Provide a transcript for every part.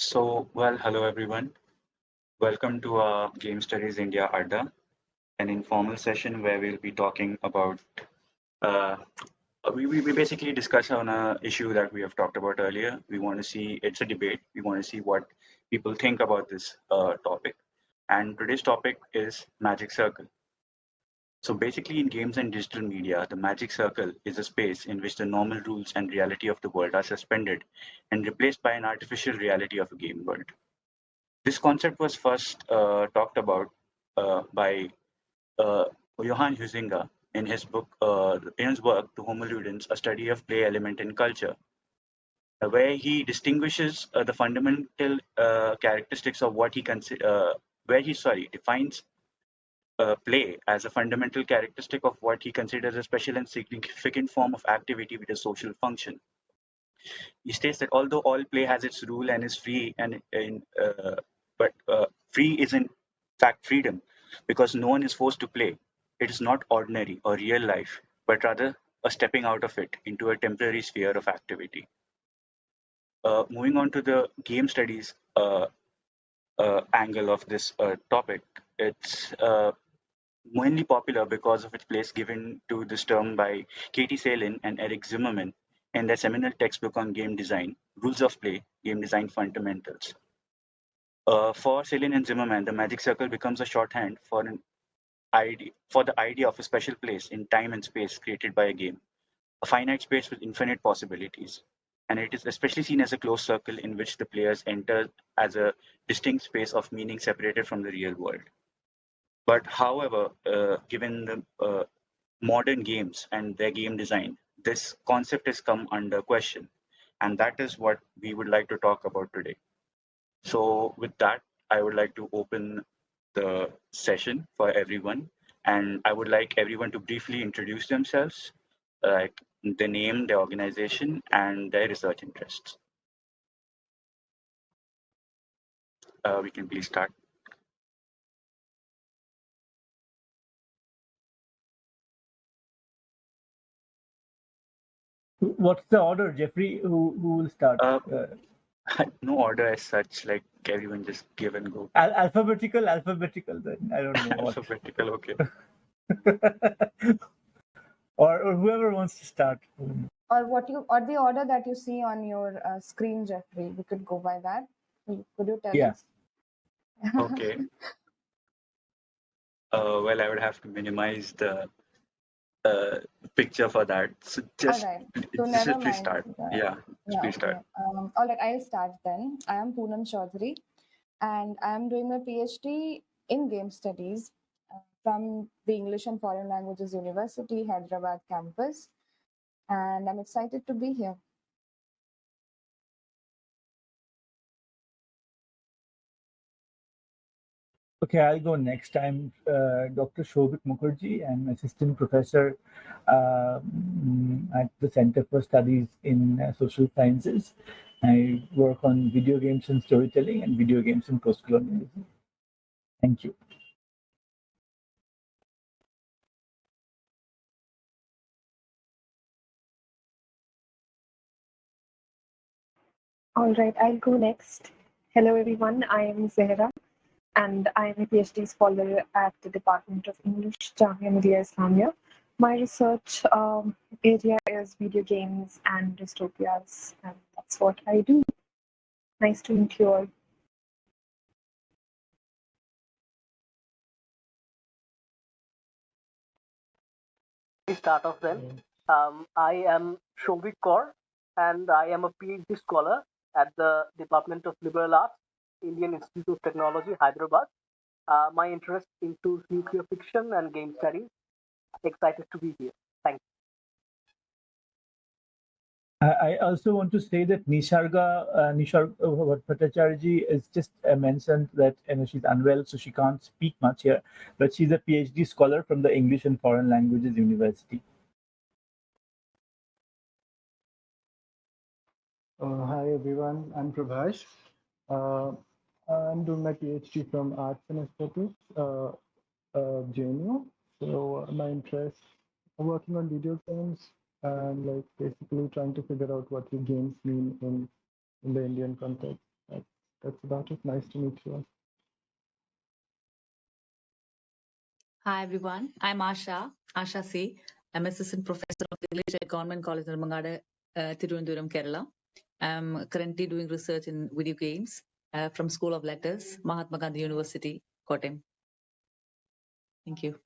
Hello everyone. Welcome to our Game Studies India Adda, an informal session where we'll be talking about. Uh, we basically discuss on a issue that we have talked about earlier. We want to see it's a debate. We want to see what people think about this topic. And today's topic is Magic Circle. So basically, in games and digital media, the Magic Circle is a space in which the normal rules and reality of the world are suspended and replaced by an artificial reality of a game world. This concept was first talked about by uh, Johan Huizinga in his book, in his work, The Homo Ludens, a study of play element in culture, where he distinguishes the fundamental characteristics of what he where he defines play as a fundamental characteristic of what he considers a special and significant form of activity with a social function. He states that although all play has its rule and is free, but free is in fact freedom, because no one is forced to play. It is not ordinary or real life, but rather a stepping out of it into a temporary sphere of activity. Moving on to the game studies angle of this topic, it's mainly popular because of its place given to this term by Salen and Eric Zimmerman in their seminal textbook on game design, Rules of Play, Game Design Fundamentals. For Salen and Zimmerman, the magic circle becomes a shorthand for the idea of a special place in time and space created by a game, a finite space with infinite possibilities. And it is especially seen as a closed circle in which the players enter as a distinct space of meaning separated from the real world. But however, given the modern games and their game design, this concept has come under question. And that is what we would like to talk about today. So, with that, I would like to open the session for everyone. And I would like everyone to briefly introduce themselves, like the name, their organization, and their research interests. We can please start. What's the order, Jeffrey? Who will start? No order as such, like everyone just give and go. Alphabetical. Then I don't know what. Alphabetical, okay. or whoever wants to start. Or the order that you see on your screen, Jeffrey. We could go by that. Could you tell us? Okay. Well, I would have to minimize the picture for that. So just, all right. So never please mind. start. Yeah, please start. All right, I'll start then. I am Poonam Chaudhary, and I am doing my PhD in game studies from the English and Foreign Languages University, Hyderabad campus, and I'm excited to be here. Okay, I'll go next. I'm Dr. Shobhit Mukherjee. I'm assistant professor at the Center for Studies in Social Sciences. I work on video games and storytelling and video games and post-colonialism. Thank you. All right, I'll go next. Hello, everyone. I am Zehra, and I am a PhD scholar at the Department of English, Jamia Millia Islamia. My research area is video games and dystopias, and that's what I do. Nice to meet you all. Start off then. I am Shobhik Kaur, and I am a PhD scholar at the Department of Liberal Arts, Indian Institute of Technology, Hyderabad. My interest includes nuclear fiction and game studies. Excited to be here. Thank you. I also want to say that Nisharga Bhattacharya is just mentioned that she's unwell, so she can't speak much here. But she's a PhD scholar from the English and Foreign Languages University. Hi everyone, I'm Prabhash. I'm doing my PhD from Arts and Aesthetics, JNU. So my interest working on video games and basically trying to figure out what the games mean in the Indian context. That's about it. Nice to meet you all. Hi everyone, I'm Asha C. I'm assistant professor of English at Government College Nirmangada, Tirunelveli, Kerala. I'm currently doing research in video games from School of Letters, Mahatma Gandhi University, Kottayam. Thank you.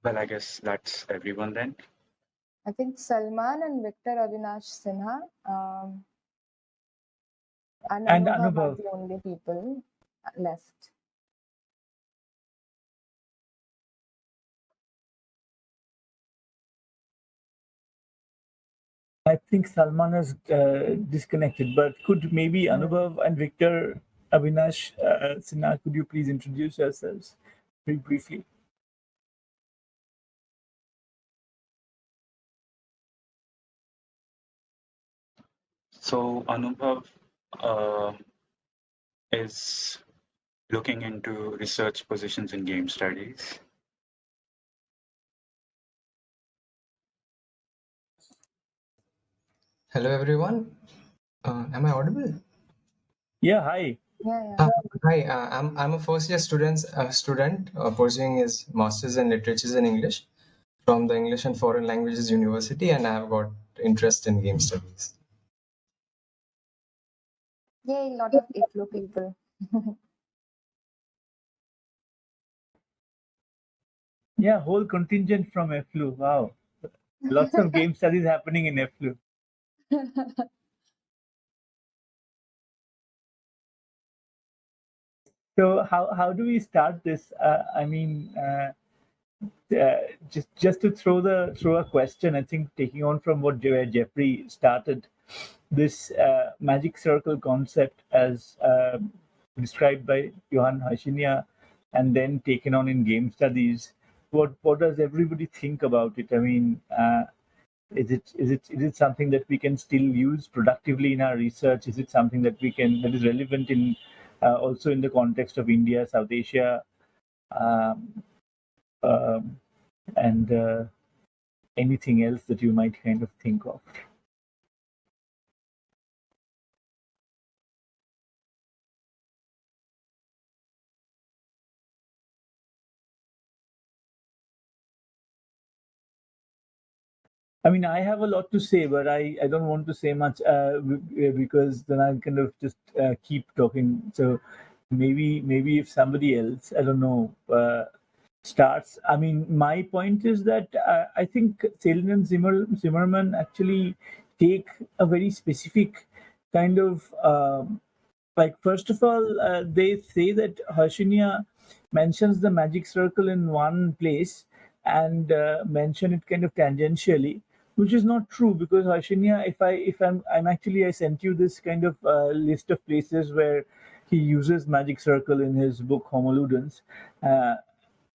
Well, I guess that's everyone then. I think Salman and Victor Avinash Sinha and And Anubhav are Anubhav. the only people left. I think Salman is disconnected, but could maybe Anubhav and Victor Avinash Sinha, could you please introduce yourselves very briefly? So Anubhav is looking into research positions in game studies. Hello, everyone. Am I audible? Yeah, hi. Yeah. Hi, I'm a first year student pursuing his master's in literatures in English from the English and Foreign Languages University, and I have got interest in game studies. Yay, a lot of IFLU people. Yeah, whole contingent from FLU. Wow. Lots of game studies happening in FLU. So how do we start this? Just to throw a question, I think taking on from where Jeffrey started, this magic circle concept as described by Johan Huizinga and then taken on in game studies. What does everybody think about it? I mean, is it something that we can still use productively in our research? Is it something that is relevant in also in the context of India, South Asia, um, um, and anything else that you might kind of think of? I mean, I have a lot to say, but I don't want to say much because then I kind of just keep talking. So maybe if somebody else, I don't know, starts. I mean, my point is that I think Salen and Zimmerman actually take a very specific kind of like, first of all, they say that Harshinia mentions the magic circle in one place and mention it kind of tangentially, which is not true because Harshinia, if I'm actually, I sent you this kind of list of places where he uses magic circle in his book Homo Ludens.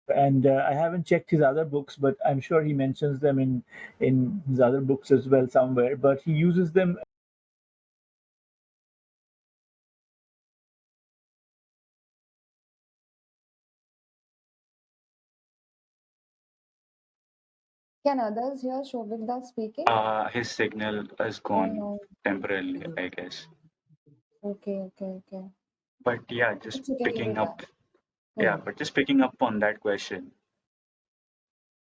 And I haven't checked his other books, but I'm sure he mentions them in his other books as well somewhere. But he uses them. Can others hear Shobhita speaking? His signal has Oh gone no. temporarily, I guess. Okay. But yeah, just It's okay, picking Shobhita. up. Yeah, but just picking up on that question.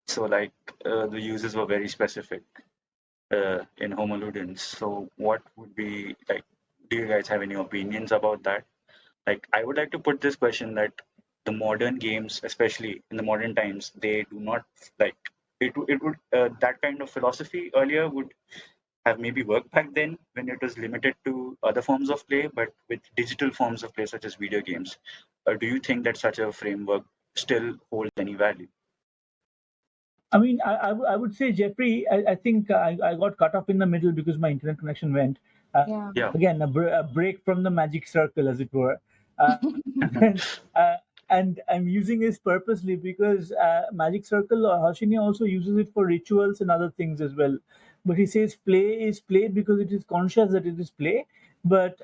So like the uses were very specific in Homo Ludens. So what would be like? Do you guys have any opinions about that? Like, I would like to put this question that the modern games, especially in the modern times, they do not like it. It would that kind of philosophy earlier would have maybe worked back then when it was limited to other forms of play, but with digital forms of play such as video games, do you think that such a framework still holds any value? I mean, I would say, Jeffrey, I think I got cut off in the middle because my internet connection went. Yeah. Yeah. Again, a break from the magic circle, as it were. And, uh, and I'm using this purposely because magic circle, Hashinia also uses it for rituals and other things as well. But he says play is play because it is conscious that it is play. But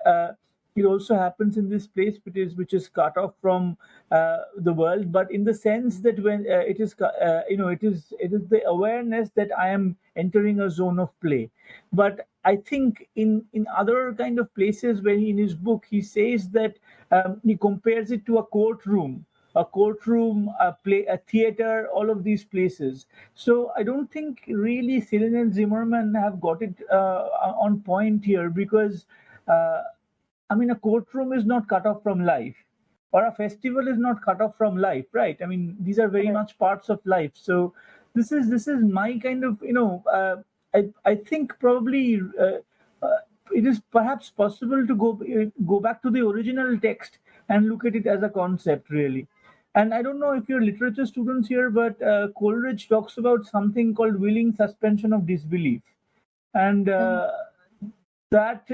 it also happens in this place which is cut off from the world, but in the sense that when it is the awareness that I am entering a zone of play. But I think in other kind of places, when in his book he says that he compares it to a courtroom, a play, a theater, all of these places. So I don't think really Salen and Zimmerman have got it on point here, because uh, I mean, a courtroom is not cut off from life, or a festival is not cut off from life, right? I mean, these are very much parts of life. So this is my kind of I think probably it is perhaps possible to go back to the original text and look at it as a concept, really. And I don't know if you're literature students here, but Coleridge talks about something called willing suspension of disbelief, and that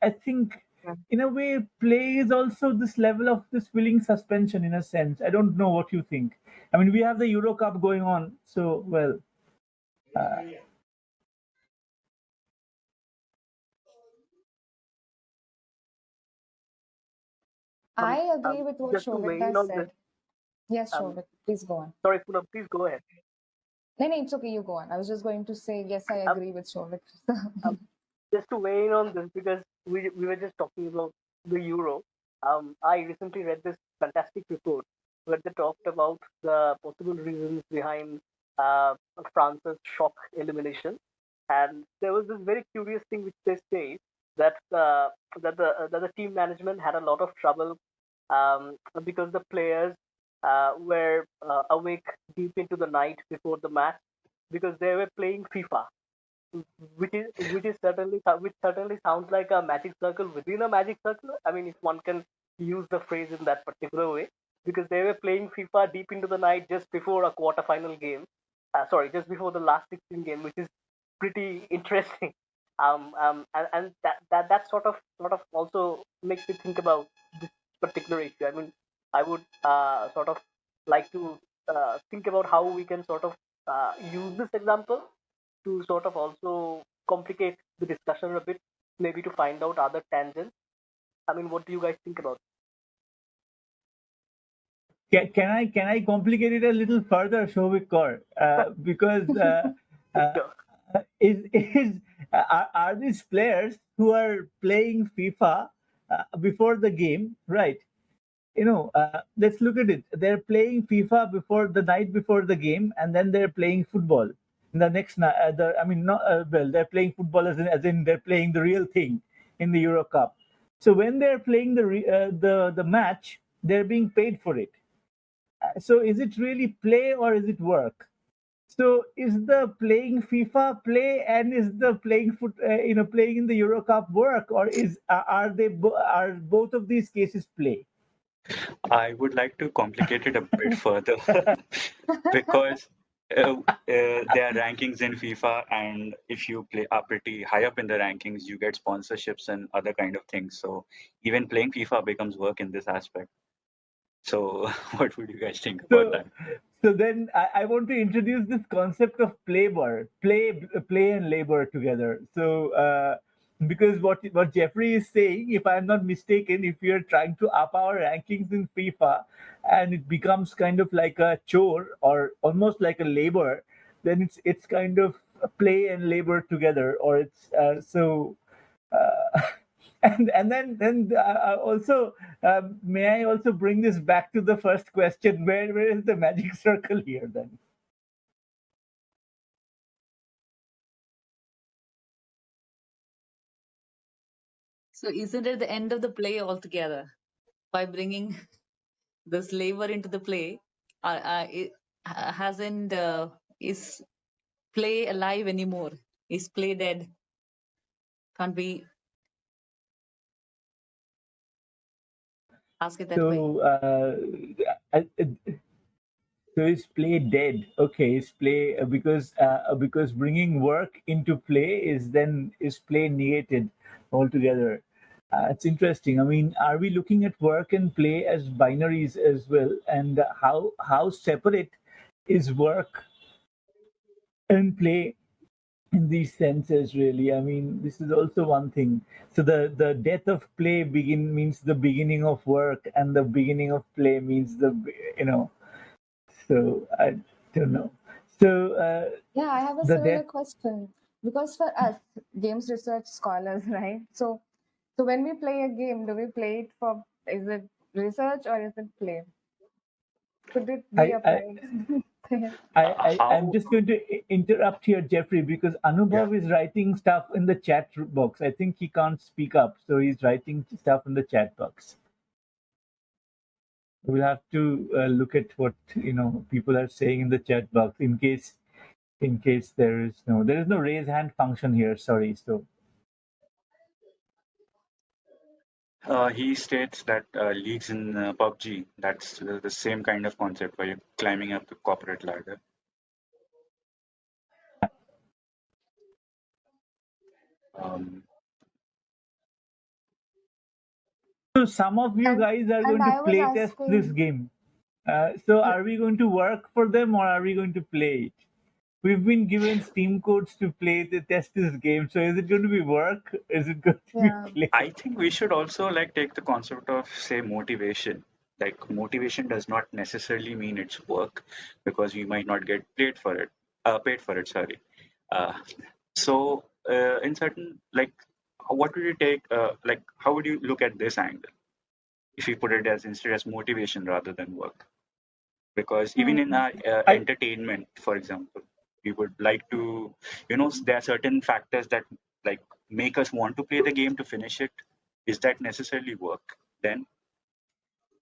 I think in a way play is also this level of this willing suspension, in a sense. I don't know what you think. I mean, we have the Euro Cup going on, so well. I agree with what Just to Shobit weigh in has on this, said. Yes, um, Shobit, please go on. sorry, Poonam, please go ahead. No, it's okay, you go on. I was just going to say, yes, I Um, agree with Shobit. um, just to weigh in on this, because we were just talking about the euro. I recently read this fantastic report where they talked about the possible reasons behind uh, France's shock elimination, and there was this very curious thing which they say that that the team management had a lot of trouble because the players were awake deep into the night before the match because they were playing FIFA, which certainly sounds like a magic circle within a magic circle. I mean, if one can use the phrase in that particular way, because they were playing FIFA deep into the night just before a quarterfinal game. Sorry, just before the last 16 game, which is pretty interesting. And that sort of also makes me think about this particular issue. I mean, I would sort of like to think about how we can sort of use this example to sort of also complicate the discussion a bit, maybe to find out other tangents. I mean, what do you guys think about Can I complicate it a little further, Shobik Kaur? Because it? uh, are these players who are playing FIFA before the game, right? Let's look at it. They're playing FIFA before the night before the game, and then they're playing football. The next night, I mean, not well, they're playing football as in they're playing the real thing in the Euro Cup. So when they're playing the match, they're being paid for it. So is it really play or is it work? So is the playing FIFA play, and is the playing in the Euro Cup work, or are both of these cases play? I would like to complicate it a bit further because there are rankings in FIFA, and if you play are pretty high up in the rankings, you get sponsorships and other kind of things. So even playing FIFA becomes work in this aspect. So what would you guys think about So, that? so then I want to introduce this concept of play and labor together. So, because what Jeffrey is saying, if I'm not mistaken, if we are trying to up our rankings in FIFA, and it becomes kind of like a chore or almost like a labor, then it's kind of play and labor together, or it's so. Uh, and then also may I also bring this back to the first question? Where is the magic circle here then? So isn't it the end of the play altogether by bringing this labor into the play? It hasn't is play alive anymore? Is play dead? Can't we ask it that way? So I, so is play dead? Okay, is play because bringing work into play is play negated altogether. It's interesting. I mean, are we looking at work and play as binaries as well? And how separate is work and play? in these senses, really. I mean, this is also one thing. So the death of play means the beginning of work, and the beginning of play means you know. So I don't know. So Yeah, I have a the similar death. question because for us, games research scholars, right? So when we play a game, do we play it for, is it research or is it play? Could it be I, I applied? I'm How? just going to interrupt here, Jeffrey, because Yeah. Anubhav is writing stuff in the chat box. I think he can't speak up, so he's writing stuff in the chat box. We'll have to look at what people are saying in the chat box in case there is no raise hand function here. Sorry, so He states that leagues in PUBG, that's the same kind of concept where you're climbing up the corporate ladder. Um, some of you and guys are and going to I was play test this asking, game. So are we going to work for them or are we going to play it? We've been given Steam codes to play the test this game. So is it going to be work? Is it going to be yeah, play? I think we should also like take the concept of say motivation. Like motivation does not necessarily mean it's work because we might not get paid for it. Sorry. Uh, so in certain like, what would you take? Like, how would you look at this angle if you put it as instead as motivation rather than work? Because even in hmm. our I entertainment, for example, we would like to, there are certain factors that like make us want to play the game to finish it. Is that necessarily work then?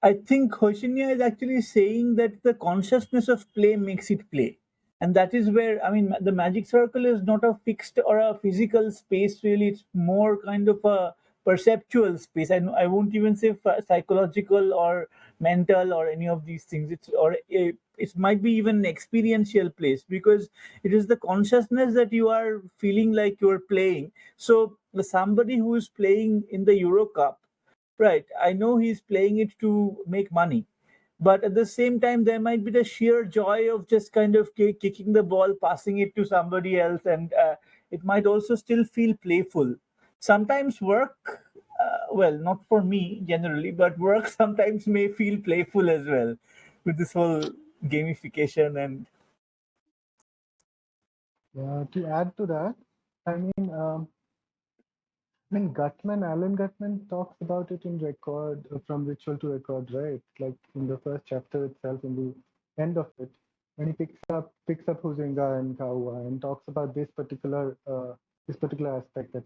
I think Hoizinga is actually saying that the consciousness of play makes it play. And that is where, I mean, the magic circle is not a fixed or a physical space, really. It's more kind of a perceptual space. I won't even say psychological or mental or any of these things. It might be even an experiential place because it is the consciousness that you are feeling like you're playing. So, somebody who is playing in the Euro Cup, right? I know he's playing it to make money, but at the same time, there might be the sheer joy of just kind of kicking the ball, passing it to somebody else, and it might also still feel playful. Sometimes work, well, not for me generally, but work sometimes may feel playful as well with this whole gamification and To add to that, I mean, Alan Gutman talks about it in Record, from Ritual to Record, right? Like in the first chapter itself, in the end of it, when he picks up Huizinga and Kaua and talks about this particular aspect, that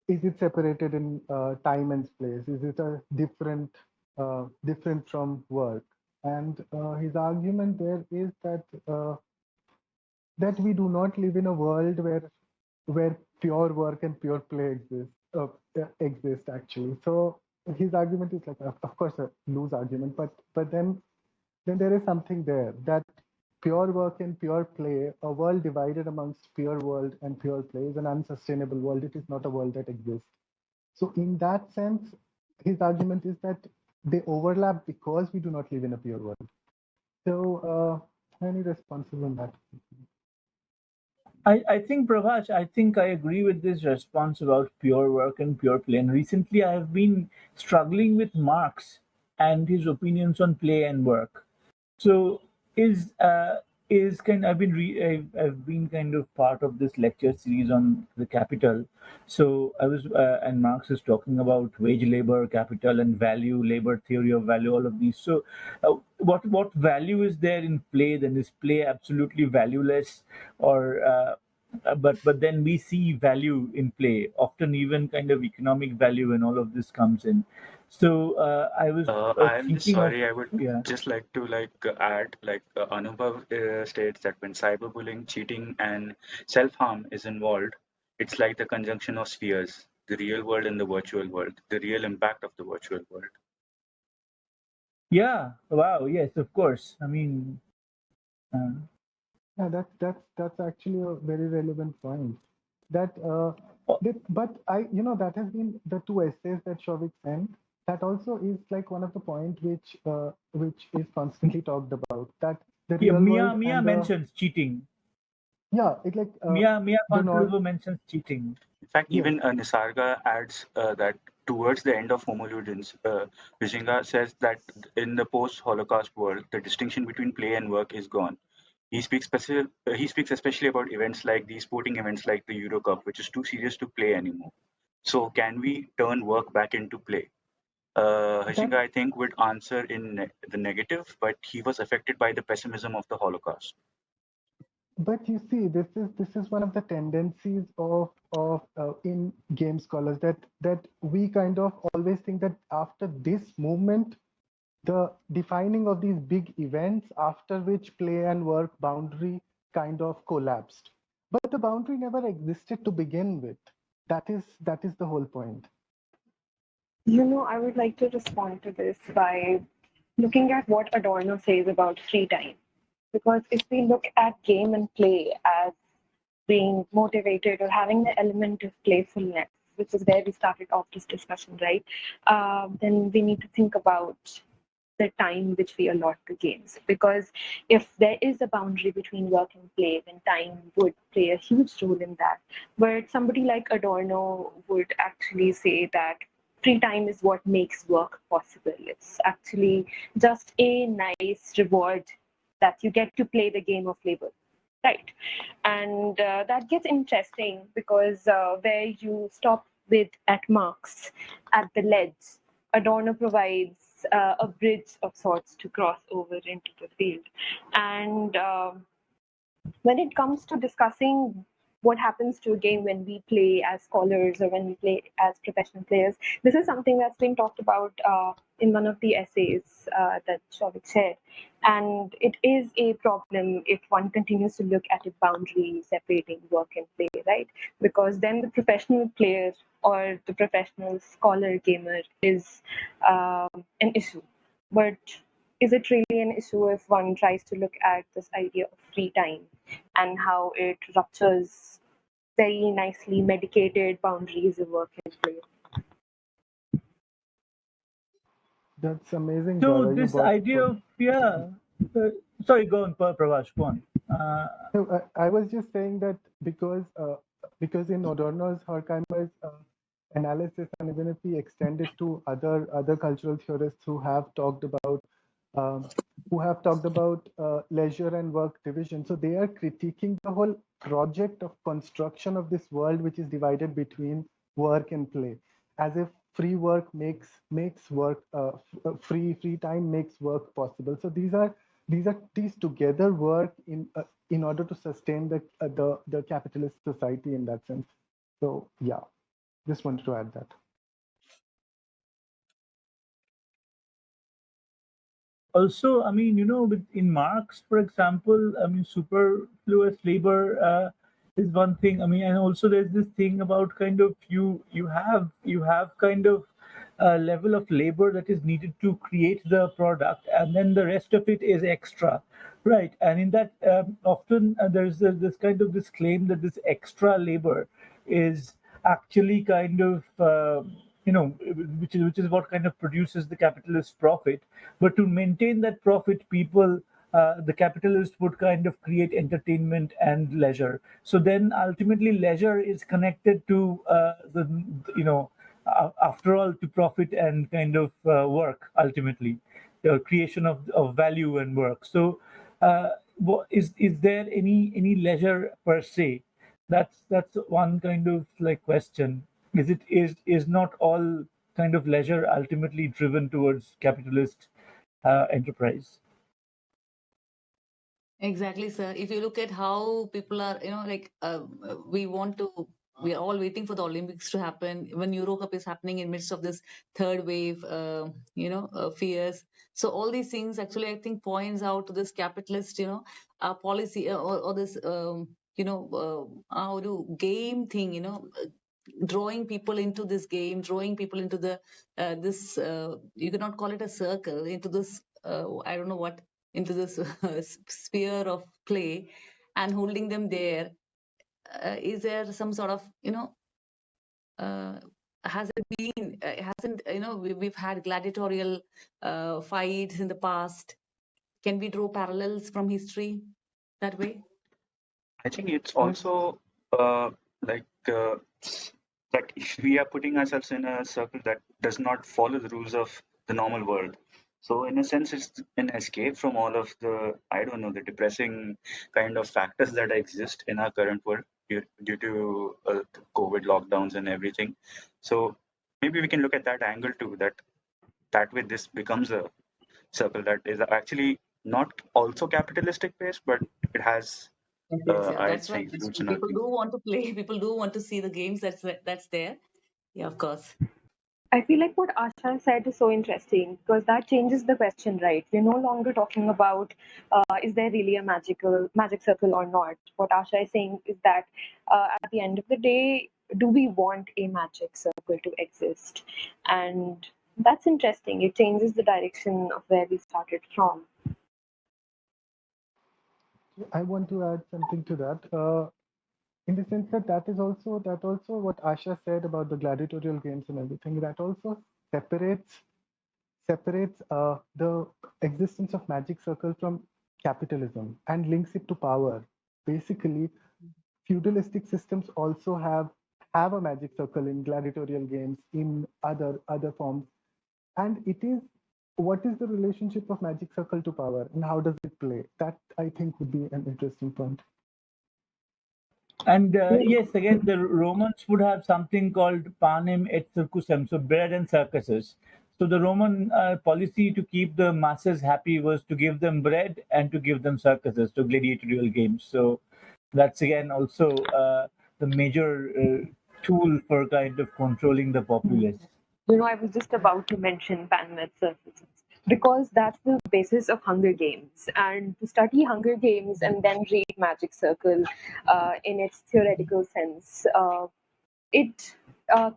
is it separated in time and place? Is it a different from work? And his argument there is that we do not live in a world where pure work and pure play exist actually. So his argument is like, of course, a loose argument, but then there is something there, that pure work and pure play, a world divided amongst pure world and pure play, is an unsustainable world. It is not a world that exists. So in that sense, his argument is that they overlap because we do not live in a pure world. So any responses on that? I think Prabhas, I think I agree with this response about pure work and pure play. And recently I have been struggling with Marx and his opinions on play and work. So is kind I've been kind of part of this lecture series on the capital. So I was and Marx is talking about wage labor, capital, and value, labor theory of value, all of these. So what value is there in play? Then is play absolutely valueless, or but then we see value in play, often even kind of economic value, and all of this comes in. So I was I am just thinking of sorry. I would yeah. just like to add Anubhav states that when cyberbullying, cheating, and self-harm is involved, it's like the conjunction of spheres, the real world and the virtual world, the real impact of the virtual world. Yeah. Wow. Yes. Of course. I mean, uh, Yeah, that's actually a very relevant point. That oh, but that has been the two essays that Shovik sent. That also is like one of the point which is constantly talked about. That the yeah, real world Mia and the mentions cheating. Yeah, it's like Mia the nor- Konsalvo mentions cheating. In fact, yes, even Nisarga adds that towards the end of Homo Ludens, Huizinga says that in the post-Holocaust world, the distinction between play and work is gone. He speaks especially about events like these sporting events like the Euro Cup, which is too serious to play anymore. So can we turn work back into play? that Huizinga, I think, would answer in the negative, but he was affected by the pessimism of the Holocaust. but you see, this is one of the tendencies of in game scholars that we kind of always think that after this movement, the defining of these big events after which play and work boundary kind of collapsed. But the boundary never existed to begin with. That is the whole point. I would like to respond to this by looking at what Adorno says about free time. Because if we look at game and play as being motivated or having the element of playfulness, which is where we started off this discussion, right? Then we need to think about the time which we allot to games. Because if there is a boundary between work and play, then time would play a huge role in that. But somebody like Adorno would actually say that free time is what makes work possible. It's actually just a nice reward that you get to play the game of labor. Right. And that gets interesting because where you stop with at marks at the ledge, Adorno provides a bridge of sorts to cross over into the field. And when it comes to discussing what happens to a game when we play as scholars or when we play as professional players, this is something that's been talked about in one of the essays that Shavik shared. And it is a problem if one continues to look at a boundary separating work and play, right? Because then the professional player or the professional scholar gamer is an issue. But is it really an issue if one tries to look at this idea of free time and how it ruptures very nicely medicated boundaries of work and play? That's amazing, So Gaurav. You this brought idea forth. of sorry, go on, Pravash, go on. No, I was just saying that because in Adorno's Horkheimer's analysis, and even if we extend it to other cultural theorists um, who have talked about leisure and work division, so they are critiquing the whole project of construction of this world, which is divided between work and play, as if free work makes work free time makes work possible. So these together work in order to sustain the capitalist society in that sense. So yeah, just wanted to add that. Also, I mean, in Marx, for example, I mean, superfluous labor is one thing. I mean, and also there's this thing about kind of you have kind of a level of labor that is needed to create the product, and then the rest of it is extra, right? And in that, often there's this kind of this claim that this extra labor is actually kind of which is what kind of produces the capitalist profit. But to maintain that profit, the capitalists would kind of create entertainment and leisure. So then ultimately leisure is connected to after all, to profit and kind of work ultimately, the creation of value and work. So is there any leisure per se? That's one kind of like question. Is not all kind of leisure ultimately driven towards capitalist enterprise? Exactly, sir. If you look at how people are, we are all waiting for the Olympics to happen. When Euro Cup is happening in midst of this third wave, fears. So all these things actually, I think, points out to this capitalist, policy or this, how to game thing, drawing people into this game, drawing people into you cannot call it a circle, into this, I don't know what, into this sphere of play and holding them there. Is there some sort of, uh, has it been, hasn't, we've had gladiatorial fights in the past. Can we draw parallels from history that way? I think it's also like that if we are putting ourselves in a circle that does not follow the rules of the normal world. So in a sense, it's an escape from all of the, I don't know, the depressing kind of factors that exist in our current world due to the COVID lockdowns and everything. So maybe we can look at that angle too, that way this becomes a circle that is actually not also capitalistic based, but it has, Yes, yes, yeah. I'd That's say, right. That's roots true. in other People things. do want to play. People do want to see the games that's there. Yeah, of course. I feel like what Asha said is so interesting because that changes the question, right? We're no longer talking about is there really a magic circle or not. What Asha is saying is that at the end of the day, do we want a magic circle to exist? And that's interesting. It changes the direction of where we started from. I want to add something to that. In the sense that that also what Asha said about the gladiatorial games and everything. That also separates the existence of magic circle from capitalism and links it to power. Basically, feudalistic systems also have a magic circle in gladiatorial games in other forms, and it is what is the relationship of magic circle to power and how does it play? That I think would be an interesting point. And yes, again, the Romans would have something called panem et circusem, so bread and circuses. So the Roman policy to keep the masses happy was to give them bread and to give them circuses, so gladiatorial games. So that's again also the major tool for kind of controlling the populace. I was just about to mention Panmet surfaces because that's the basis of Hunger Games. And to study Hunger Games and then read Magic Circle in its theoretical sense, it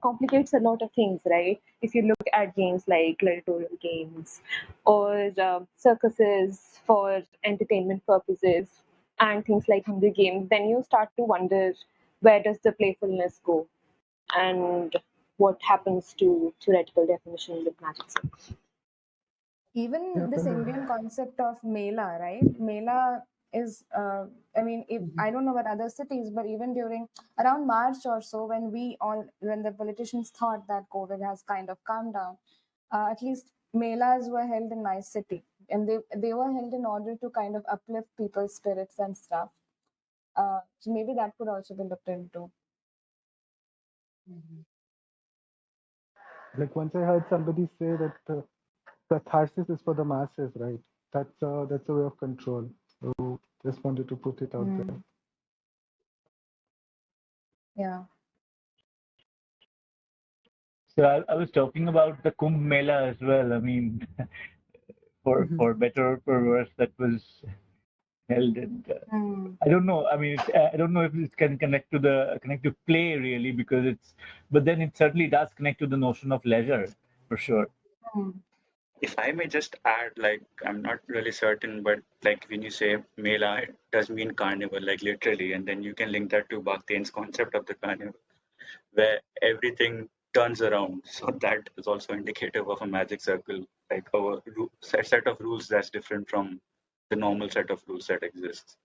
complicates a lot of things, right? If you look at games like gladiatorial games or circuses for entertainment purposes and things like Hunger Games, then you start to wonder where does the playfulness go and what happens to theoretical definitions of magic circles. Even this Indian concept of Mela, right? Mela is, I mean, if, I don't know about other cities, but even during around March or so, when the politicians thought that COVID has kind of calmed down, at least Melas were held in my city, and they were held in order to kind of uplift people's spirits and stuff. So maybe that could also be looked into. Like once I heard somebody say that catharsis is for the masses, right? That's a way of control. So just wanted to put it out there. Yeah. So I was talking about the Kumbh Mela as well. I mean, for better or for worse, that was held. And I don't know. I mean, I don't know if it can connect to play really, because but then it certainly does connect to the notion of leisure for sure. If I may just add, like, I'm not really certain, but like when you say Mela, it does mean carnival, like literally, and then you can link that to Bakhtian's concept of the carnival, where everything turns around. So that is also indicative of a magic circle, like a set of rules that's different from the normal set of rules that exists.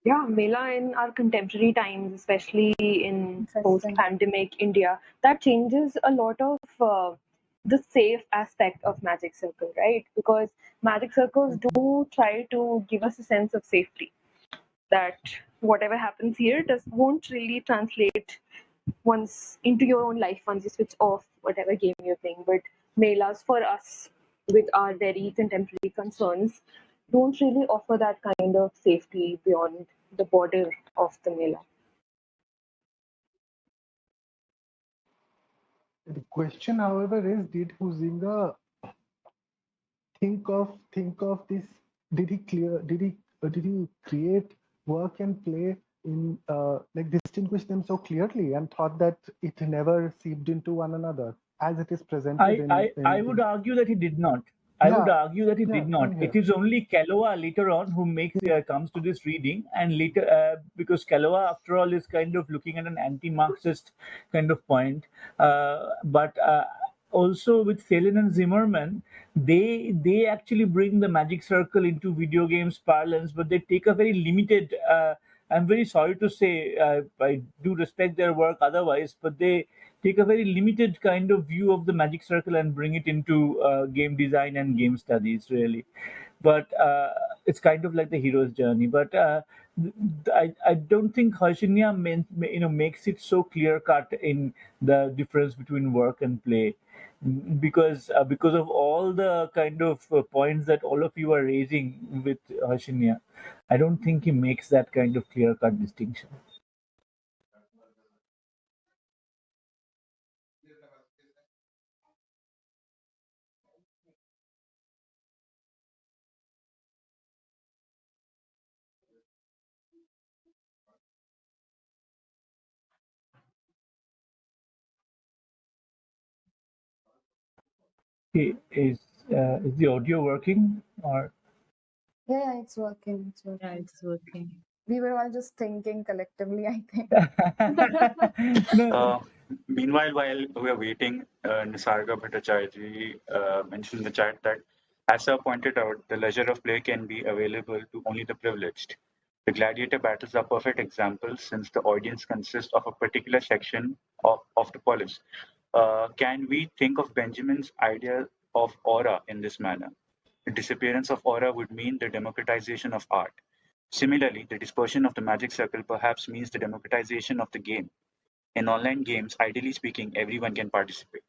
Yeah, Mela in our contemporary times, especially in Interesting. post-pandemic India, that changes a lot of the safe aspect of Magic Circle, right? Because Magic Circles do try to give us a sense of safety. That whatever happens here won't really translate once into your own life once you switch off whatever game you're playing. But Melas for us, with our very contemporary concerns, don't really offer that kind of safety beyond the border of the Mela. The question, however, is did Huizinga think of this? Did he create work and play in like distinguish them so clearly and thought that it never seeped into one another as it is presented I would argue that he did not. I would Yeah, argue that he yeah, did not. same It here. is only Kaloa later on who comes to this reading, and later because Kaloa, after all, is kind of looking at an anti-Marxist kind of point. But also with Salen and Zimmerman, they actually bring the magic circle into video games parlance, but they take a very limited. I'm very sorry to say, I do respect their work otherwise, but they take a very limited kind of view of the magic circle and bring it into game design and game studies, really. But it's kind of like the hero's journey. But I don't think Huizinga makes it so clear cut in the difference between work and play, because of all the kind of points that all of you are raising with Huizinga. I don't think he makes that kind of clear cut distinction. Is the audio working or? Yeah, it's working. It's working. Yeah, it's working. We were all just thinking collectively, I think. No. Meanwhile, while we are waiting, Nisarga Bhattacharya mentioned in the chat that, as Sir pointed out, the leisure of play can be available to only the privileged. The gladiator battles are perfect examples since the audience consists of a particular section of the polis. Can we think of Benjamin's idea of aura in this manner? The disappearance of aura would mean the democratization of art. Similarly, the dispersion of the magic circle perhaps means the democratization of the game. In online games, ideally speaking, everyone can participate.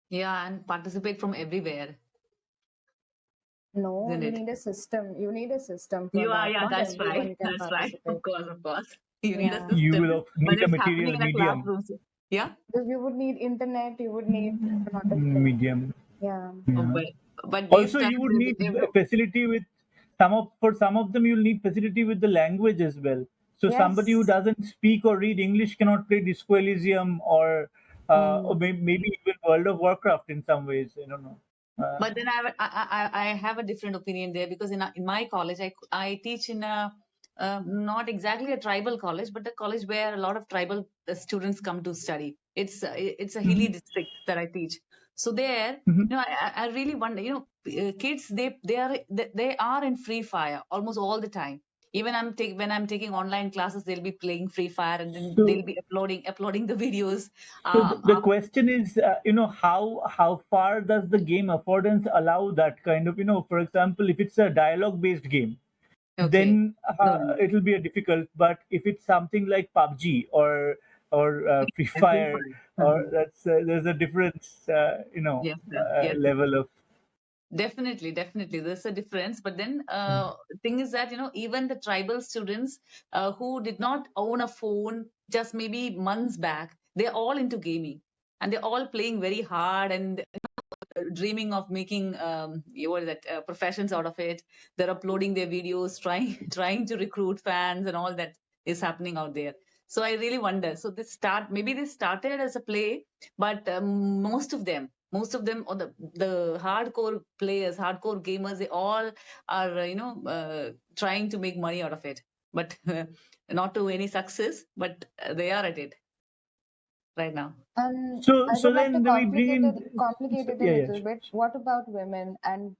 Yeah, and participate from everywhere, No, isn't you it? need a system. You need a system for that. Yeah, Not that's right. everyone can That's right. participate. Of course. You need a Yeah. You system, will but need a it's happening material in a medium. classroom. Yeah. You would need internet. You would need a lot of things. Medium. Yeah. Oh, Yeah. but these Also, times you would need every, facility with some of them you'll need facility with the language as well. So somebody who Yes. doesn't speak or read English cannot play Disco Elysium or maybe even World of Warcraft in some ways. I don't know. but then I have a different opinion there, because in my college I teach in a not exactly a tribal college, but a college where a lot of tribal students come to study. It's a hilly Mhm. district that I teach. So there, Mhm. I really wonder, kids, they are in free fire almost all the time. Even when I'm taking online classes, they'll be playing Free Fire, and then they'll So be uploading the videos. So the question is, how far does the game affordance allow that kind of, for example, if it's a dialogue-based game, Okay. then No. it will be a difficult. But if it's something like PUBG or Free Yeah, Free Fire, Fire. or there's a difference, Yes, sir. Yes, level of. definitely. There's a difference. But then, thing is that, even the tribal students who did not own a phone just maybe months back, they're all into gaming, and they're all playing very hard and dreaming of making what is that professions out of it. They're uploading their videos, trying trying to recruit fans, and all that is happening out there. So I really wonder. So maybe they started as a play, but most of them, or the hardcore players, hardcore gamers, they all are trying to make money out of it, but not to any success, but they are at it right now. So I would like to then we bring in. complicate it a Yeah, yeah, little bit. What about women and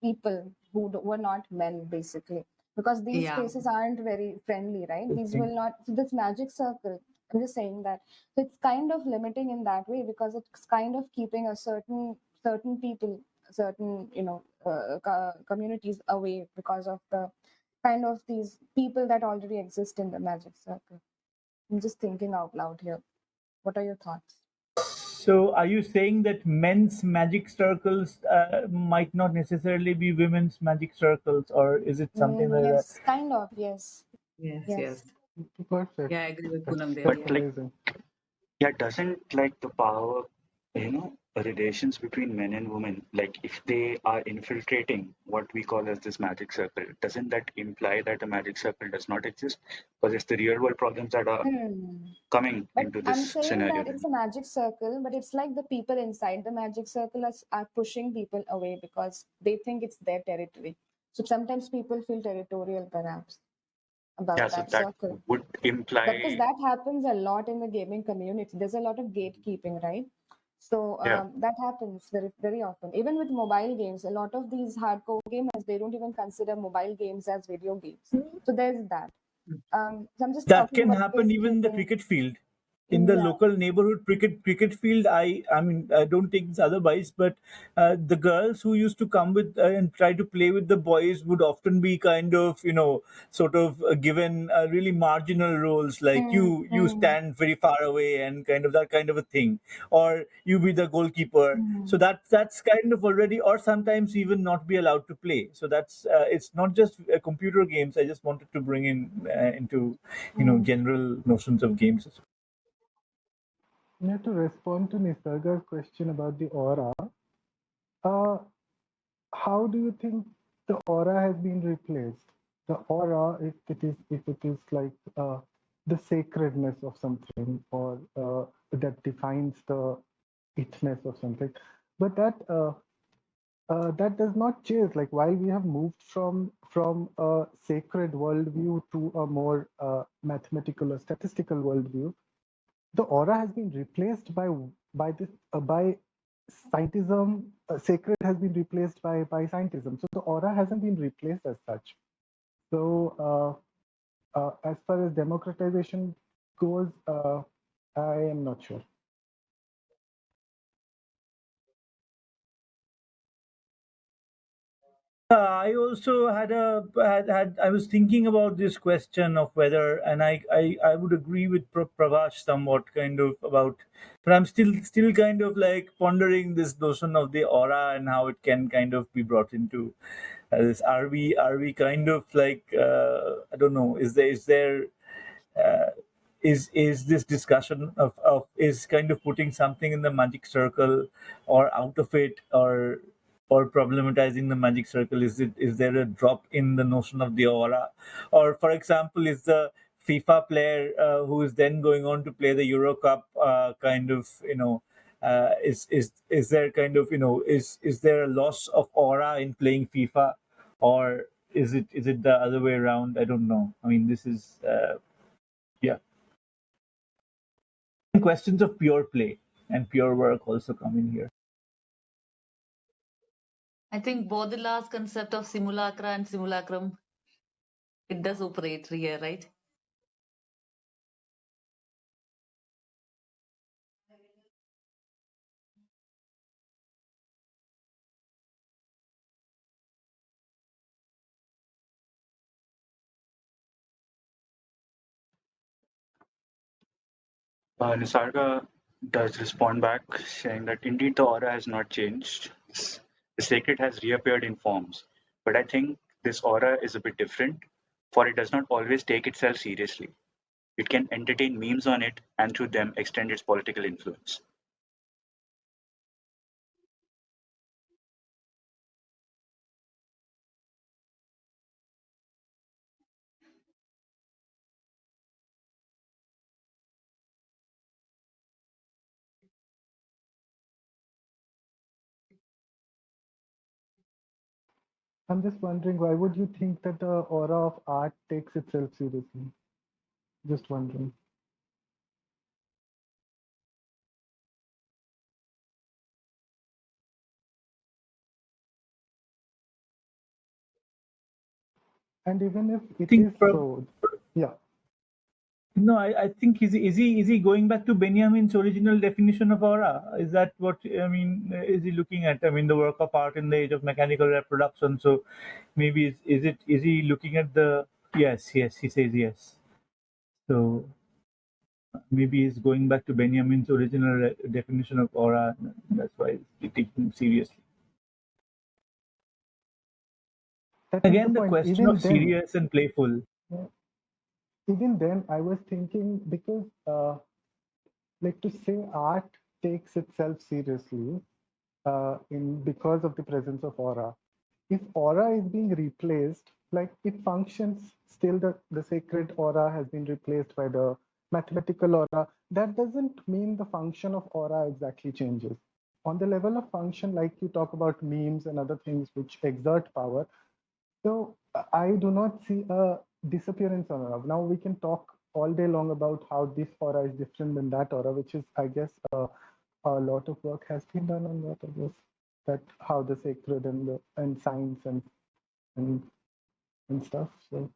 people who were not men, basically? Because these Yeah. spaces aren't very friendly, right? These Okay. will not. So this magic circle, I'm just saying that. So it's kind of limiting in that way, because it's kind of keeping a certain people, certain communities away because of the kind of these people that already exist in the magic circle. I'm just thinking out loud here. What are your thoughts? So, are you saying that men's magic circles might not necessarily be women's magic circles, or is it something like that? Yes, kind of. Yes, Yes. yes. Perfect. Yeah, I agree with That's, Poonam there. that's But Yeah. amazing. yeah, doesn't the power, relations between men and women, like if they are infiltrating what we call as this magic circle, doesn't that imply that the magic circle does not exist? Because it's the real world problems that are Hmm. coming But into I'm this saying scenario that then. it's a magic circle, but it's like the people inside the magic circle are pushing people away because they think it's their territory. So sometimes people feel territorial, perhaps. about Yeah, so that that circle. would Because imply, that happens a lot in the gaming community. There's a lot of gatekeeping, right? So yeah, that happens very, very often. Even with mobile games, a lot of these hardcore gamers, they don't even consider mobile games as video games. So there's that. So I'm just That talking can about happen even in the gatekeeping. cricket field. In the Yeah. local neighborhood cricket field, I mean, I don't take this otherwise, but the girls who used to come with and try to play with the boys would often be kind of, sort of given really marginal roles, like you stand very far away and kind of that kind of a thing, or you be the goalkeeper. So that's kind of already, or sometimes even not be allowed to play. So that's it's not just computer games. I just wanted to bring in into general notions of games. Yeah, to respond to Nisarga's question about the aura, uh, how do you think the aura has been replaced? The aura, if it is like the sacredness of something, or that defines the itness of something, but that does not change. Like, while we have moved from a sacred worldview to a more mathematical or statistical worldview, the aura has been replaced by scientism. Sacred has been replaced by scientism. So the aura hasn't been replaced as such. So as far as democratization goes, I am not sure. I also I was thinking about this question of whether, and I would agree with Pravash somewhat kind of about, but I'm still kind of like pondering this notion of the aura and how it can kind of be brought into this. Are we kind of like I don't know, is there uh, is this discussion of is kind of putting something in the magic circle or out of it, or problematizing the magic circle? Is there a drop in the notion of the aura? Or for example, is the FIFA player who is then going on to play the Euro Cup kind of, is there kind of, is there a loss of aura in playing FIFA, or is it the other way around? I don't know. I mean, this is yeah. Questions of pure play and pure work also come in here. I think Baudelaire's concept of simulacra and simulacrum, it does operate here, right? Nisarga does respond back saying that indeed the aura has not changed. The sacred has reappeared in forms, but I think this aura is a bit different, for it does not always take itself seriously. It can entertain memes on it and through them extend its political influence. I'm just wondering, why would you think that the aura of art takes itself seriously? Just wondering. And even if I it think is so, yeah. no, I think is he going back to Benjamin's original definition of aura? Is that what I mean? Is he looking at, I mean, the work of art in the age of mechanical reproduction? So maybe is he looking at the, yes, he says yes. So maybe he's going back to Benjamin's original definition of aura. That's why he's taking him seriously. That is the Again, the point. question of serious and playful. Even then, I was thinking, because like, to say art takes itself seriously in because of the presence of aura. If aura is being replaced, like, it functions still, the sacred aura has been replaced by the mathematical aura. That doesn't mean the function of aura exactly changes. On the level of function, like you talk about memes and other things which exert power, So I do not see a disappearance on aura. Now we can talk all day long about how this aura is different than that aura, which is, I guess, a lot of work has been done on that. I guess that how the sacred and science and and stuff. So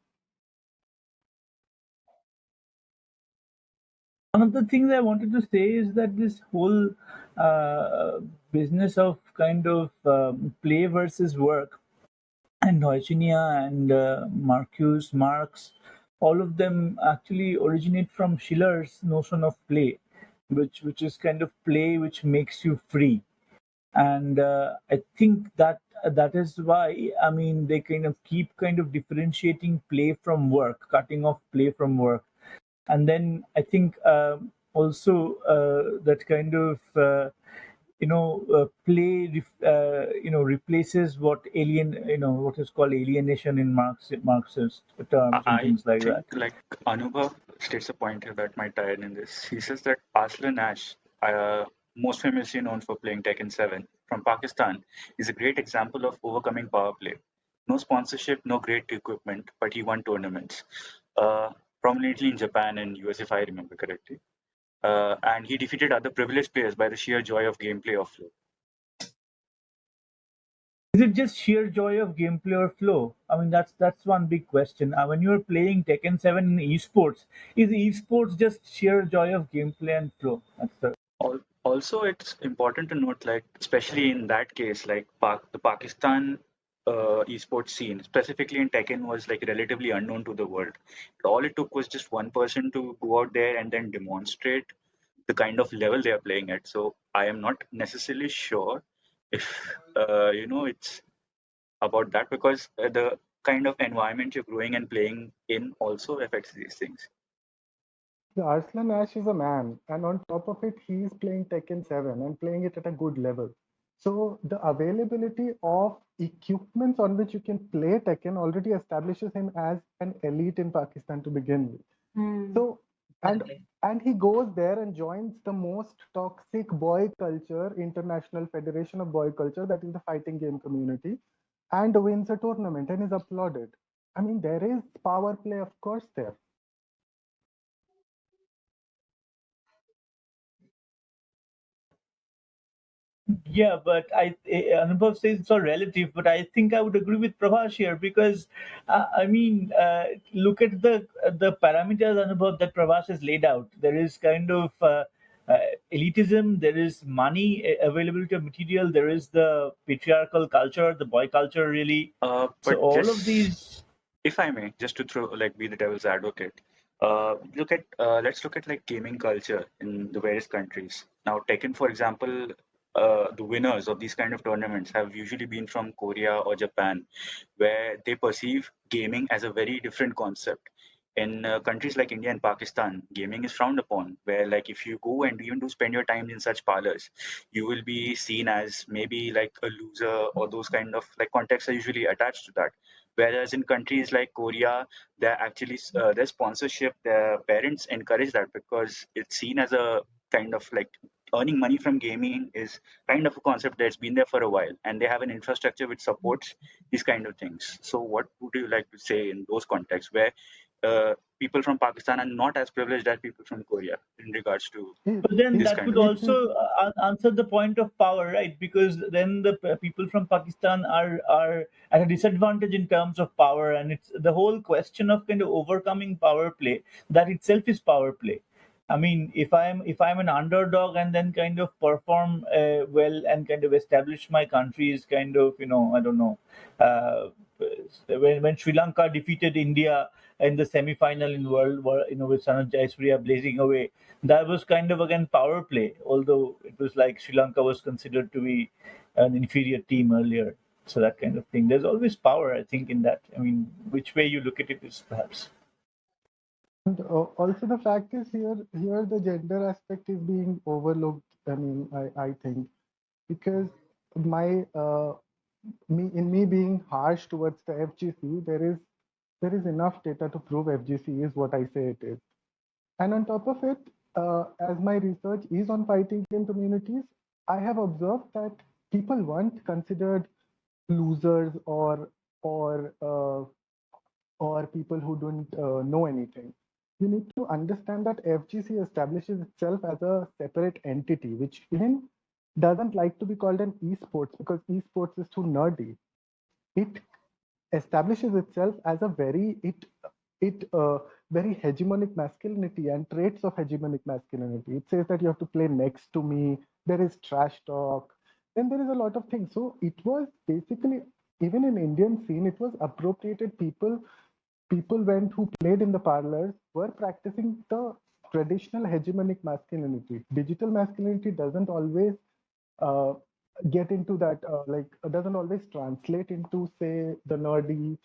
one of the things I wanted to say is that this whole business of kind of play versus work, and Huizinga and Marx, all of them actually originate from Schiller's notion of play, which is kind of play which makes you free. And I think that that is why, I mean, they kind of keep kind of differentiating play from work, cutting off play from work. And then I think also that kind of play replaces what what is called alienation in Marxist terms and I things like think that. like Anubhav states a point here that might tie in this. He says that Aslan Ash, most famously known for playing Tekken 7 from Pakistan, is a great example of overcoming power play. No sponsorship, no great equipment, but he won tournaments, uh, prominently in Japan and US, if I remember correctly. And he defeated other privileged players by the sheer joy of gameplay or flow. Is it just sheer joy of gameplay or flow? I mean, that's one big question. When you're playing Tekken 7 in esports, is esports just sheer joy of gameplay and flow? That's the Also, it's important to note, like, especially in that case, like the Pakistan esports scene, specifically in Tekken, was like relatively unknown to the world. All it took was just one person to go out there and then demonstrate the kind of level they are playing at. So I am not necessarily sure if it's about that, because the kind of environment you're growing and playing in also affects these things. the Arslan Ash is a man, and on top of it, he is playing Tekken 7 and playing it at a good level. So the availability of equipments on which you can play Tekken already establishes him as an elite in Pakistan to begin with. So and Exactly. and he goes there and joins the most toxic boy culture, International Federation of Boy Culture, that is the fighting game community, and wins a tournament and is applauded. I mean, there is power play, of course, there. Yeah, but Anubhav says it's all relative, but I think I would agree with Prabhash here because, I mean, look at the parameters, Anubhav, that Prabhash has laid out. There is kind of elitism, there is money, availability of material, there is the patriarchal culture, the boy culture, really. So But all of just these. if I may, just to throw like be the devil's advocate, let's look at like gaming culture in the various countries. Now, Tekken, for example, the winners of these kind of tournaments have usually been from Korea or Japan, where they perceive gaming as a very different concept. In countries like India and Pakistan, gaming is frowned upon. Where like if you go and even do spend your time in such parlors, you will be seen as maybe like a loser, or those kind of like contexts are usually attached to that. Whereas in countries like Korea, they're actually their sponsorship, their parents encourage that because it's seen as a kind of like earning money from gaming is kind of a concept that's been there for a while, and they have an infrastructure which supports these kind of things. So, what would you like to say in those contexts where people from Pakistan are not as privileged as people from Korea in regards to It, But then it, this that kind would of it things? is also answer the point of power, right? Because then the people from Pakistan are at a disadvantage in terms of power, and it's the whole question of kind of overcoming power play. That itself is power play. I mean, if I'm an underdog and then kind of perform well and kind of establish my country's kind of I don't know, uh, when Sri Lanka defeated India in the semi-final in World War, with Sanat Jayasuriya blazing away, that was kind of again power play. Although it was like Sri Lanka was considered to be an inferior team earlier, so that kind of thing. There's always power, I think, in that. I mean, which way you look at it is perhaps. and also the fact is here the gender aspect is being overlooked. I mean, I think because my me being harsh towards the FGC, there is enough data to prove FGC is what I say it is. And on top of it, as my research is on fighting game communities, I have observed that people weren't considered losers or or people who don't know anything. You need to understand that FGC establishes itself as a separate entity, which even doesn't like to be called an esports because esports is too nerdy. It establishes itself as a very hegemonic masculinity and traits of hegemonic masculinity. It says that you have to play next to me. There is trash talk. Then there is a lot of things. So it was basically, even in Indian scene, it was appropriated. People went who played in the parlors were practicing the traditional hegemonic masculinity. Digital masculinity doesn't always uh, get into that, doesn't always translate into, say, the nerdy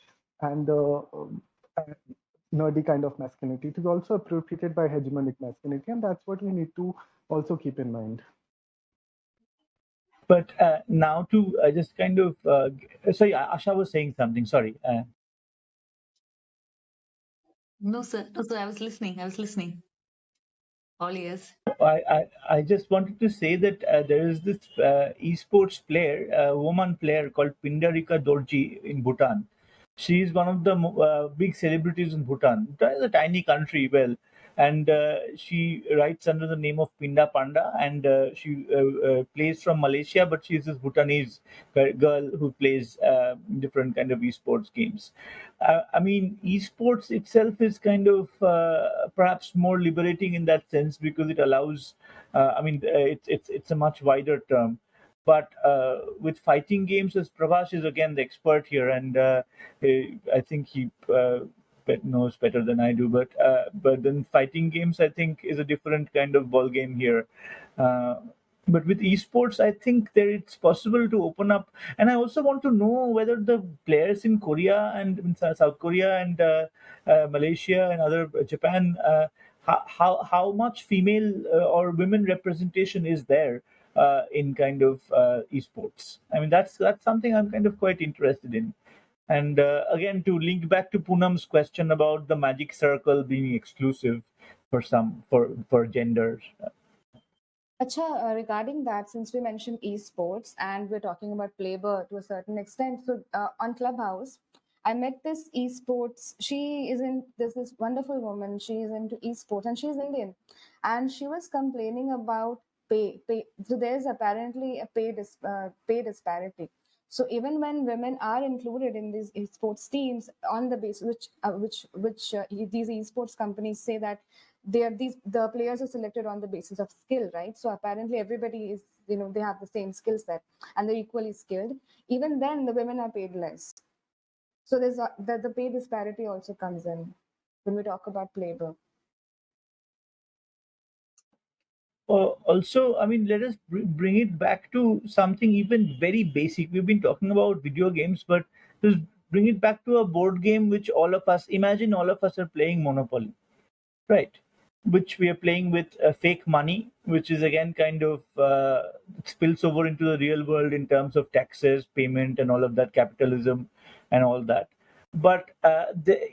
and the uh, nerdy kind of masculinity. It is also appropriated by hegemonic masculinity, and that's what we need to also keep in mind. But now to just kind of, sorry, Asha was saying something. Sorry. No, sir. No, sir. I was listening. I was listening. All ears. I just wanted to say that there is this esports player, woman player called Pindarika Dorji in Bhutan. She is one of the big celebrities in Bhutan. Bhutan is a tiny country, well, and she writes under the name of Pinda Panda, and she plays from Malaysia, but she is this Bhutanese girl who plays different kind of esports games. I mean, esports itself is kind of perhaps more liberating in that sense because it allows. It's a much wider term, but with fighting games, as Prabhash is again the expert here, and I think he knows better than I do. But then fighting games, I think, is a different kind of ball game here. Uh, but with esports, I think there it's possible to open up. And I also want to know whether the players in Korea and in South Korea and Malaysia and other Japan, how much female or women representation is there in kind of esports? I mean, that's something I'm kind of quite interested in. And again, to link back to Poonam's question about the magic circle being exclusive for some for genders. Acha, regarding that, since we mentioned esports and we're talking about labor to a certain extent, so on Clubhouse, I met this esports. She is in there's this wonderful woman. She is into esports and she's Indian, and she was complaining about pay. So there's apparently a pay disparity. So even when women are included in these esports teams on the basis which these esports companies say that the players are selected on the basis of skill, right? So apparently everybody is, they have the same skill set and they're equally skilled. Even then the women are paid less. So the pay disparity also comes in when we talk about labor. Also, I mean, let us bring it back to something even very basic. We've been talking about video games, but just bring it back to a board game which all of us imagine all of us are playing Monopoly, right? Which we are playing with fake money, which is again kind of spills over into the real world in terms of taxes, payment, and all of that, capitalism, and all that. But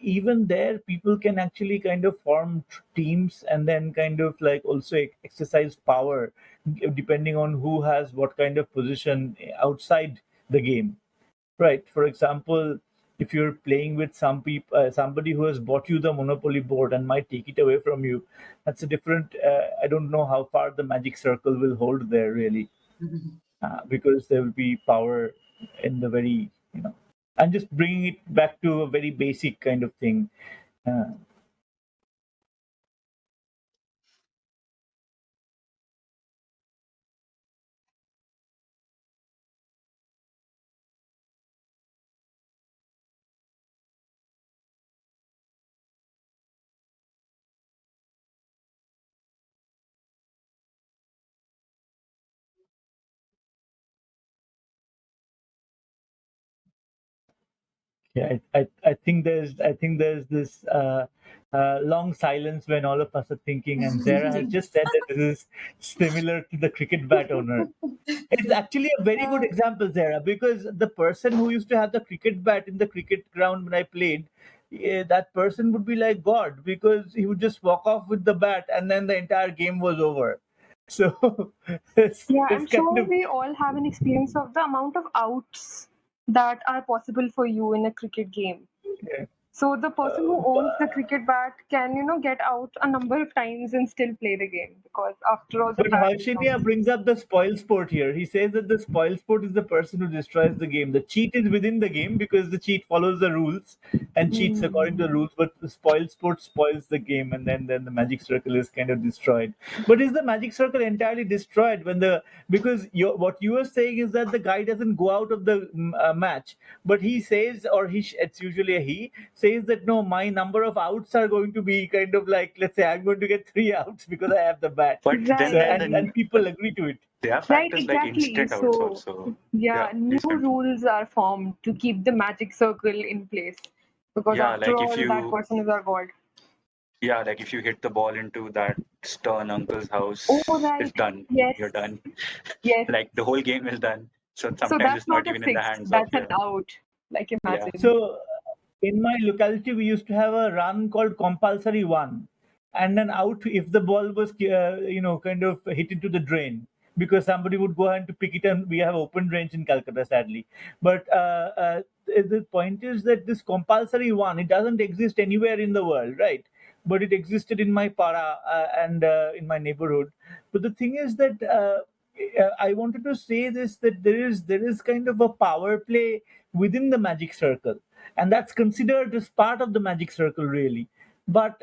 even there, people can actually kind of form teams and then kind of like also exercise power depending on who has what kind of position outside the game. Right. For example, if you're playing with somebody who has bought you the Monopoly board and might take it away from you, that's a different. I don't know how far the magic circle will hold there really, because there will be power in the very, and just bringing it back to a very basic kind of thing. Uh, Yeah, I think there's this long silence when all of us are thinking, and Zara has just said that this is similar to the cricket bat owner. It's actually a very good example, Zara, because the person who used to have the cricket bat in the cricket ground when I played, that person would be like God because he would just walk off with the bat and then the entire game was over. So Yeah, it's I'm kind sure of we all have an experience of the amount of outs that are possible for you in a cricket game. Yeah. So the person who owns the cricket bat can, get out a number of times and still play the game, because after all, the But bat Huizinga belongs. brings up the spoil sport here. He says that the spoil sport is the person who destroys the game. The cheat is within the game because the cheat follows the rules and cheats according to the rules, but the spoil sport spoils the game, and then the magic circle is kind of destroyed. But is the magic circle entirely destroyed when the because what you are saying is that the guy doesn't go out of the match, but he says, or it's usually a he says that no, my number of outs are going to be kind of like, let's say I'm going to get 3 outs because I have the bat. But So Right, and people agree to it. there are right, factors like exactly. instant outs So, also. yeah, Yeah, new please continue. rules are formed to keep the magic circle in place, because Yeah, after like if all, that you person is our god. yeah, like if you hit the ball into that stern uncle's Oh, house, it's right. done. Yes, You're done. yes. Like the whole game is done. So So sometimes that's it's not not a even in the six, hands of that's an your out. Like, yeah. imagine. So in my locality, we used to have a run called compulsory one, and then out if the ball was kind of hit into the drain because somebody would go ahead to pick it, and we have open range in Calcutta, sadly. But the point is that this compulsory one, it doesn't exist anywhere in the world, right? But it existed in my para and in my neighborhood. But the thing is that. I wanted to say this that there is kind of a power play within the magic circle, and that's considered as part of the magic circle, really. But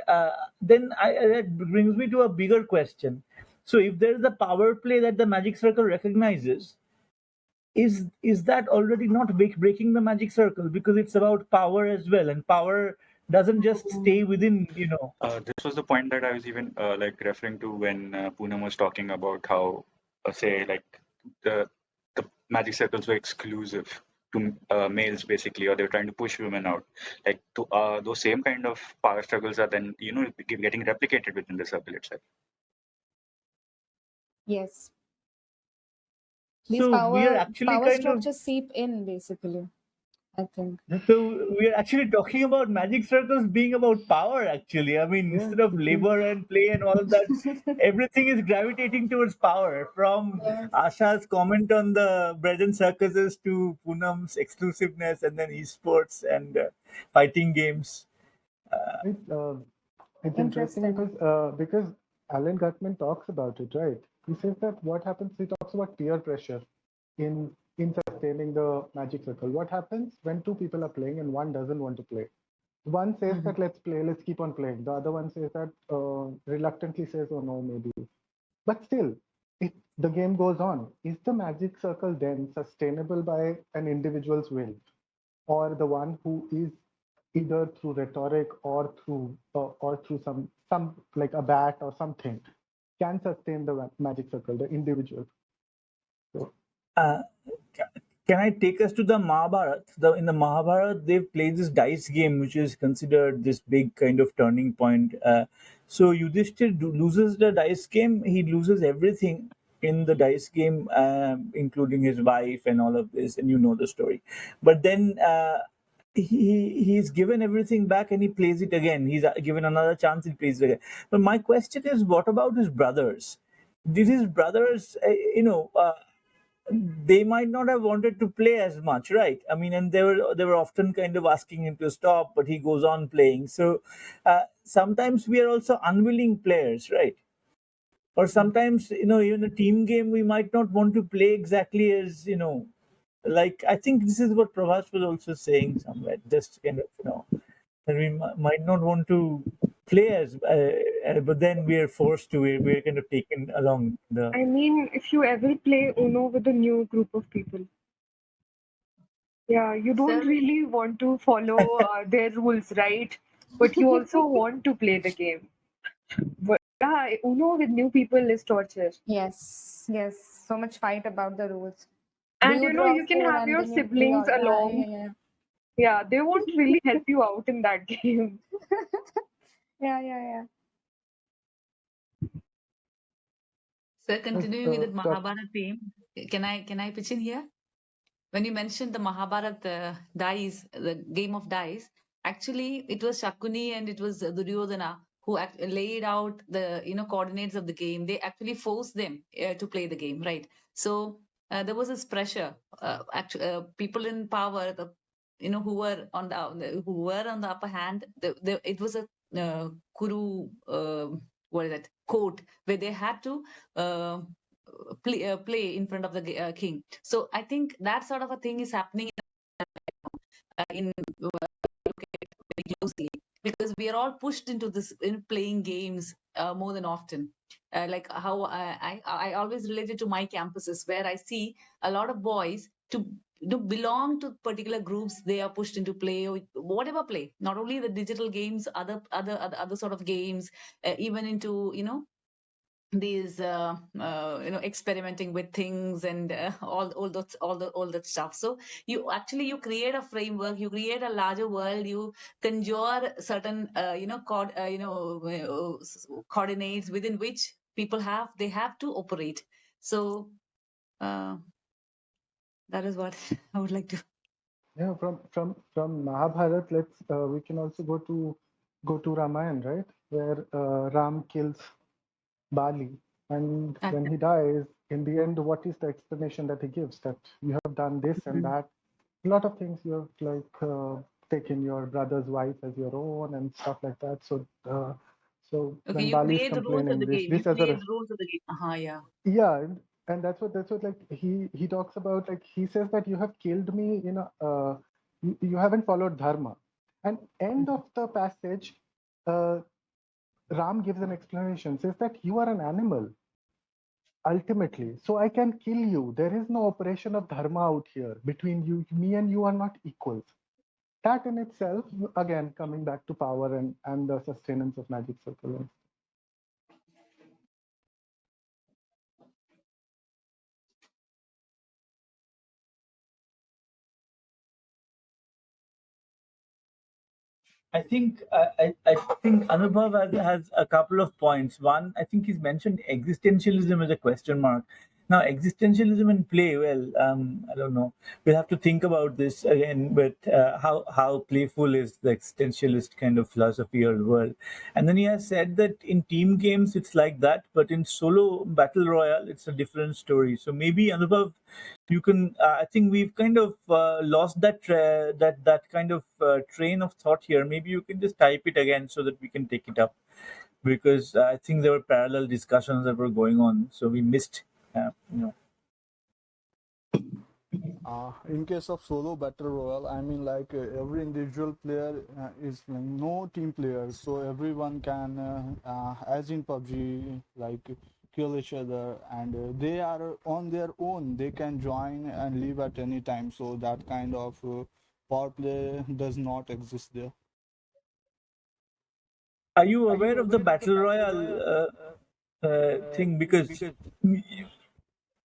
then that brings me to a bigger question. So, if there is a power play that the magic circle recognizes, is that already not breaking the magic circle because it's about power as well, and power doesn't just stay within. This was the point that I was even like referring to when Poonam was talking about how, say, like the the magic circles were exclusive to males basically, or they were trying to push women out. Like those same kind of power struggles are then getting replicated within the circle itself. Yes. These So we are power actually power kind of structures seep in basically, I think. So we are actually talking about magic circles being about power. Actually, I mean, Yeah, instead of it is. labor and play and all of that, everything is gravitating towards power. From Yes. Asha's comment on the bread and circuses to Poonam's exclusiveness, and then esports and fighting games. It's, uh, it's interesting Interesting. because Alan Gutman talks about it, right? He says that what happens. He talks about peer pressure in sustaining the magic circle. What happens when two people are playing and one doesn't want to play? One says that let's play, let's keep on playing. The other one says that reluctantly says, oh no, maybe. But still, the game goes on. Is the magic circle then sustainable by an individual's will, or the one who is either through rhetoric or through some like a bat or something can sustain the magic circle, the individual? So Uh, can I take us to the Mahabharat? In the Mahabharat, they've played this dice game, which is considered this big kind of turning point. So Yudhishthir loses the dice game. He loses everything in the dice game, including his wife and all of this, and you know the story. But then he's given everything back and he plays it again. He's given another chance. He plays it again. But my question is, what about his brothers? Did his brothers, they might not have wanted to play as much, right? I mean, and they were often kind of asking him to stop, but he goes on playing. So sometimes we are also unwilling players, right? Or sometimes, even a team game, we might not want to play exactly as like, I think this is what Prabhas was also saying somewhere, just kind of that we might not want to play as but then we are forced to. We're kind of taken along the. I mean, if you ever play Uno with a new group of people, yeah, you don't Sir, really want to follow their rules, right? But you also want to play the game. But yeah, Uno with new people is torture. Yes. Yes. So much fight about the rules. Do And you draw you can four have and your then you do siblings your along. yeah. Yeah, they won't really help you out in that game. Yeah. sir, continuing with the talk. Mahabharata theme, can I pitch in here? When you mentioned the Mahabharata dice, the game of dice, actually it was Shakuni and it was Duryodhana who laid out the coordinates of the game. They actually forced them to play the game, right? So there was this pressure. Actually, people in power, who were on the upper hand. It was a Kuru, what is it, court where they had to play in front of the king. So I think that sort of a thing is happening in very closely, because we are all pushed into this in playing games more than often. Like how I always related to my campuses, where I see a lot of boys to belong to particular groups. They are pushed into play, or whatever play, not only the digital games, other sort of games, even into these experimenting with things, and all that stuff. So you create a framework, you create a larger world, you conjure certain coordinates within which they have to operate. So uh, that is what I would like to. Yeah, from Mahabharat, let's we can also go to Ramayana, right? Where Ram kills Bali, and when he dies, in the end, what is the explanation that he gives? That you have done this and that. A lot of things you have taken your brother's wife as your own and stuff like that. So Okay, when you Bali is create the rules of complaining the this, game. You this as create a the rules of the game. Yeah. yeah, and that's what like he talks about, like he says that you have killed me, you haven't followed dharma. And end of the passage, uh, Ram gives an explanation, says that you are an animal ultimately, so I can kill you. There is no operation of dharma out here between you. Me and you are not equals. That in itself, again coming back to power and the sustenance of magic circle. I think Anubhav has a couple of points. One, I think he's mentioned existentialism as a question mark. Now, existentialism in play, well, I don't know. We'll have to think about this again. But how playful is the existentialist kind of philosophy or world? And then he has said that in team games it's like that, but in solo battle royale it's a different story. So maybe Anubhav, you can I think we've kind of lost that kind of train of thought here. Maybe you can just type it again so that we can take it up, because I think there were parallel discussions that were going on, so we missed you know. In case of solo battle royale, I mean, like every individual player is no team players, so everyone can, as in PUBG, like kill each other, and they are on their own. They can join and leave at any time. So that kind of power play does not exist there. Are you aware of the battle royale thing? Because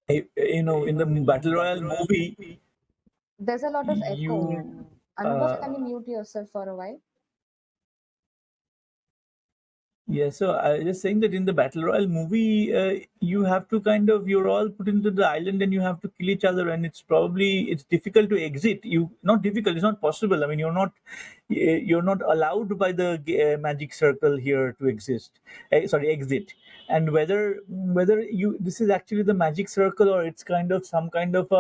in the battle royale movie, There's a lot of echo. you Anubhav, can you mute yourself for a while? yeah, so I was just saying that in the battle royale movie, you have to you're all put into the island and you have to kill each other, and it's difficult to exit. You not difficult, it's not possible. I mean, you're not allowed by the magic circle here to exit. And whether you this is actually the magic circle, or it's kind of some kind of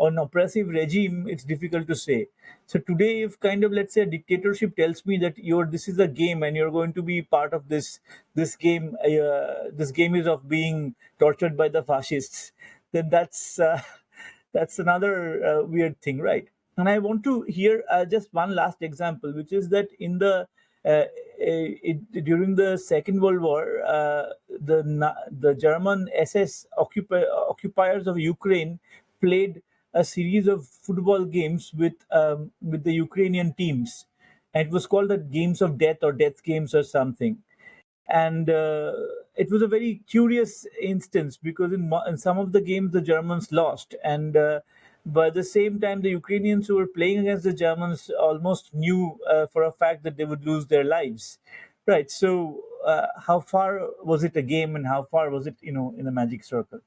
an oppressive regime, it's difficult to say. So today, if let's say a dictatorship tells me that this is a game and you're going to be part of this game, this game is of being tortured by the fascists, then that's another weird thing, right? And I want to hear just one last example, which is that in during the Second World War, the German SS occupiers of Ukraine played a series of football games with the Ukrainian teams, and it was called the Games of Death or Death Games or something. And it was a very curious instance, because in some of the games the Germans lost, and by the same time the Ukrainians who were playing against the Germans almost knew for a fact that they would lose their lives, right? So how far was it a game, and how far was it in the magic circle?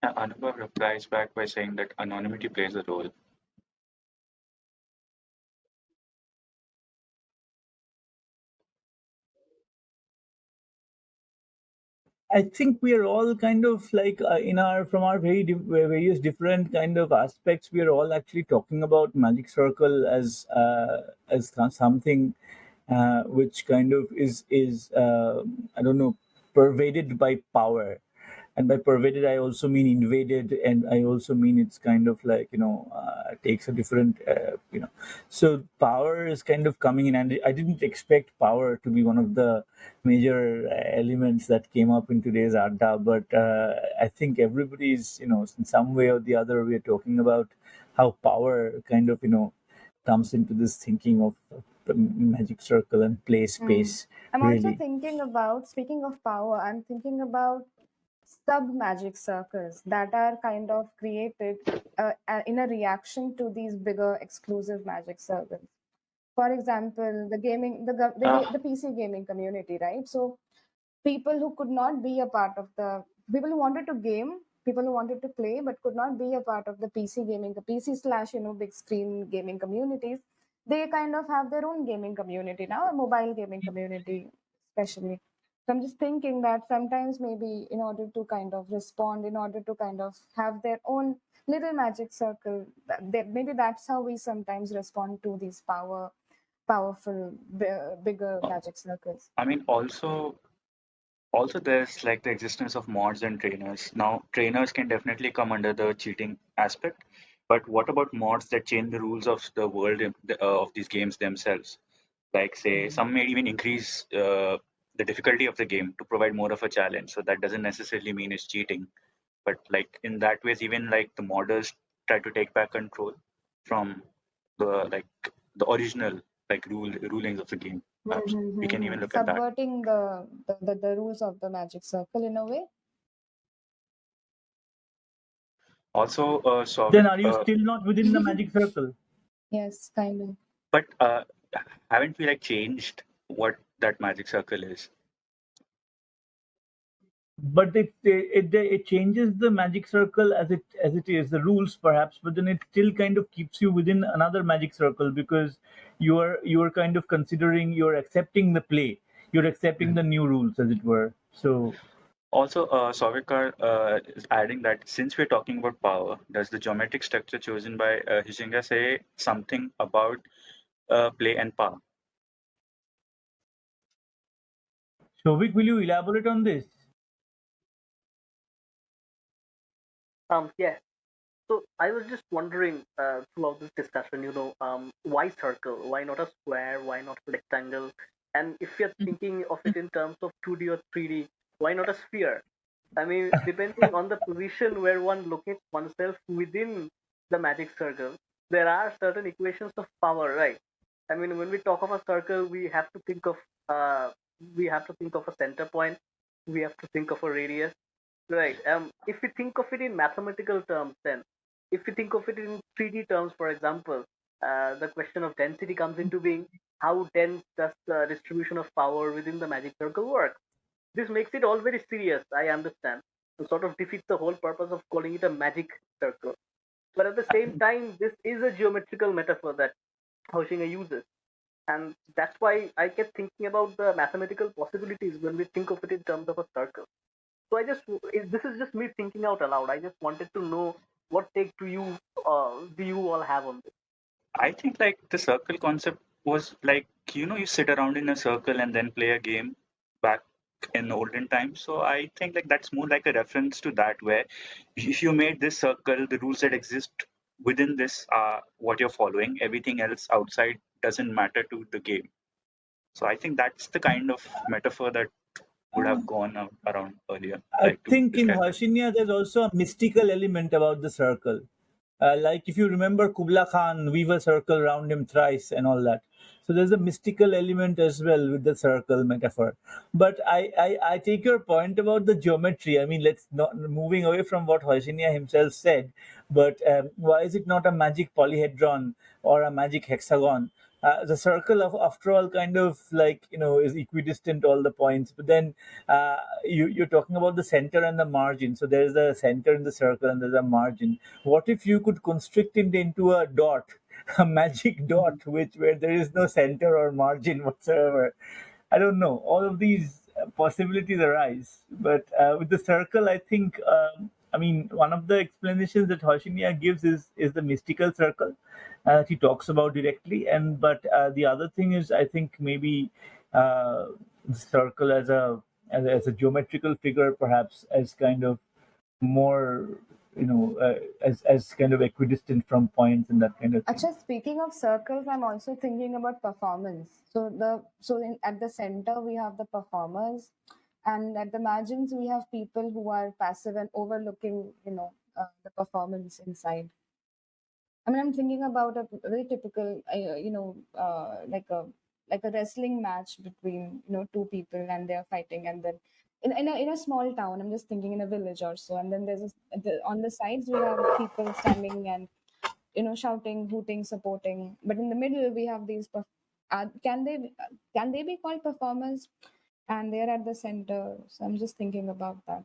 Anubhav replies back by saying that anonymity plays a role. I think we are all kind of like in our from our various different kind of aspects. We are all actually talking about magic circle as something which kind of is I don't know, pervaded by power. And by pervaded, I also mean invaded, and I also mean it's kind of like, takes a different, so power is kind of coming in, and I didn't expect power to be one of the major elements that came up in today's Adda, but I think everybody's, in some way or the other, we're talking about how power kind of, comes into this thinking of the magic circle and play space, I'm also really. thinking about, speaking of power, I'm thinking about sub magic circles that are kind of created in a reaction to these bigger exclusive magic circles. For example, the gaming, the PC gaming community, right? So people who could not be a part of the people who wanted to game, people who wanted to play but could not be a part of the PC gaming, the PC slash big screen gaming communities, they kind of have their own gaming community now, a mobile gaming community especially. So I'm just thinking that sometimes maybe in order to kind of respond, in order to kind of have their own little magic circle, maybe that's how we sometimes respond to these powerful, bigger magic circles. I mean, also there's like the existence of mods and trainers. Now, trainers can definitely come under the cheating aspect, but what about mods that change the rules of the world of these games themselves? Like, say, some may even increase the difficulty of the game to provide more of a challenge. So that doesn't necessarily mean it's cheating, but like in that ways, even like the modders try to take back control from the like the original like rulings of the game. Perhaps we can even look at that. Subverting the rules of the magic circle in a way. Also, Then Sovic, are you still not within the magic circle? Yes, kind of. but haven't we like changed what that magic circle is? But it changes the magic circle as it is the rules perhaps, but then it still kind of keeps you within another magic circle, because you're kind of considering, you're accepting the play, you're accepting the new rules, as it were. So Also, Sovikar is adding that since we're talking about power, does the geometric structure chosen by Huizinga say something about play and power? Shovik, will you elaborate on this? Yeah. So I was just wondering throughout this discussion, why circle? Why not a square? Why not a rectangle? And if you're thinking of it in terms of 2D or 3D, why not a sphere? I mean, depending on the position where one locates oneself within the magic circle, there are certain equations of power, right? I mean, when we talk of a circle, uh, we have to think of a center point, we have to think of a radius, right? If we think of it in mathematical terms, then if we think of it in 3D terms, for example, the question of density comes into being. How dense does the distribution of power within the magic circle work? This makes it all very serious, I understand, and sort of defeats the whole purpose of calling it a magic circle. But at the same time, this is a geometrical metaphor that Huizinga uses. And that's why I kept thinking about the mathematical possibilities when we think of it in terms of a circle. So this is just me thinking out aloud. I just wanted to know what take do you all have on this? I think like the circle concept was like, you sit around in a circle and then play a game back in olden times. So I think like that's more like a reference to that, where if you made this circle, the rules that exist within this are what you're following. Everything else outside doesn't matter to the game. So I think that's the kind of metaphor that would have gone out around earlier, I like to think in describe that. Harshinya, there's also a mystical element about the circle. Like if you remember Kubla Khan, weave a circle around him thrice and all that. So there's a mystical element as well with the circle metaphor. But I take your point about the geometry. I mean, let's not moving away from what Harshinya himself said. But why is it not a magic polyhedron or a magic hexagon? the circle of after all kind of like is equidistant all the points, but then you're talking about the center and the margin. So there's the center in the circle and there's a margin. What if you could constrict it into a dot, a magic dot, which where there is no center or margin whatsoever? I don't know. All of these possibilities arise, but with the circle, I think. I mean, one of the explanations that Huizinga gives is the mystical circle that he talks about directly, and but the other thing is, I think maybe the circle as a geometrical figure, perhaps as kind of more as kind of equidistant from points and that kind of thing. Actually, speaking of circles, I'm also thinking about performance. At the center we have the performers, and at the margins we have people who are passive and overlooking, the performance inside. I mean, I'm thinking about a very typical, like a wrestling match between two people and they're fighting, and then in a small town. I'm just thinking in a village or so, and then on the sides we have people standing and shouting, hooting, supporting. But in the middle, we have these. Can they be called performers? And they're at the center. So I'm just thinking about that.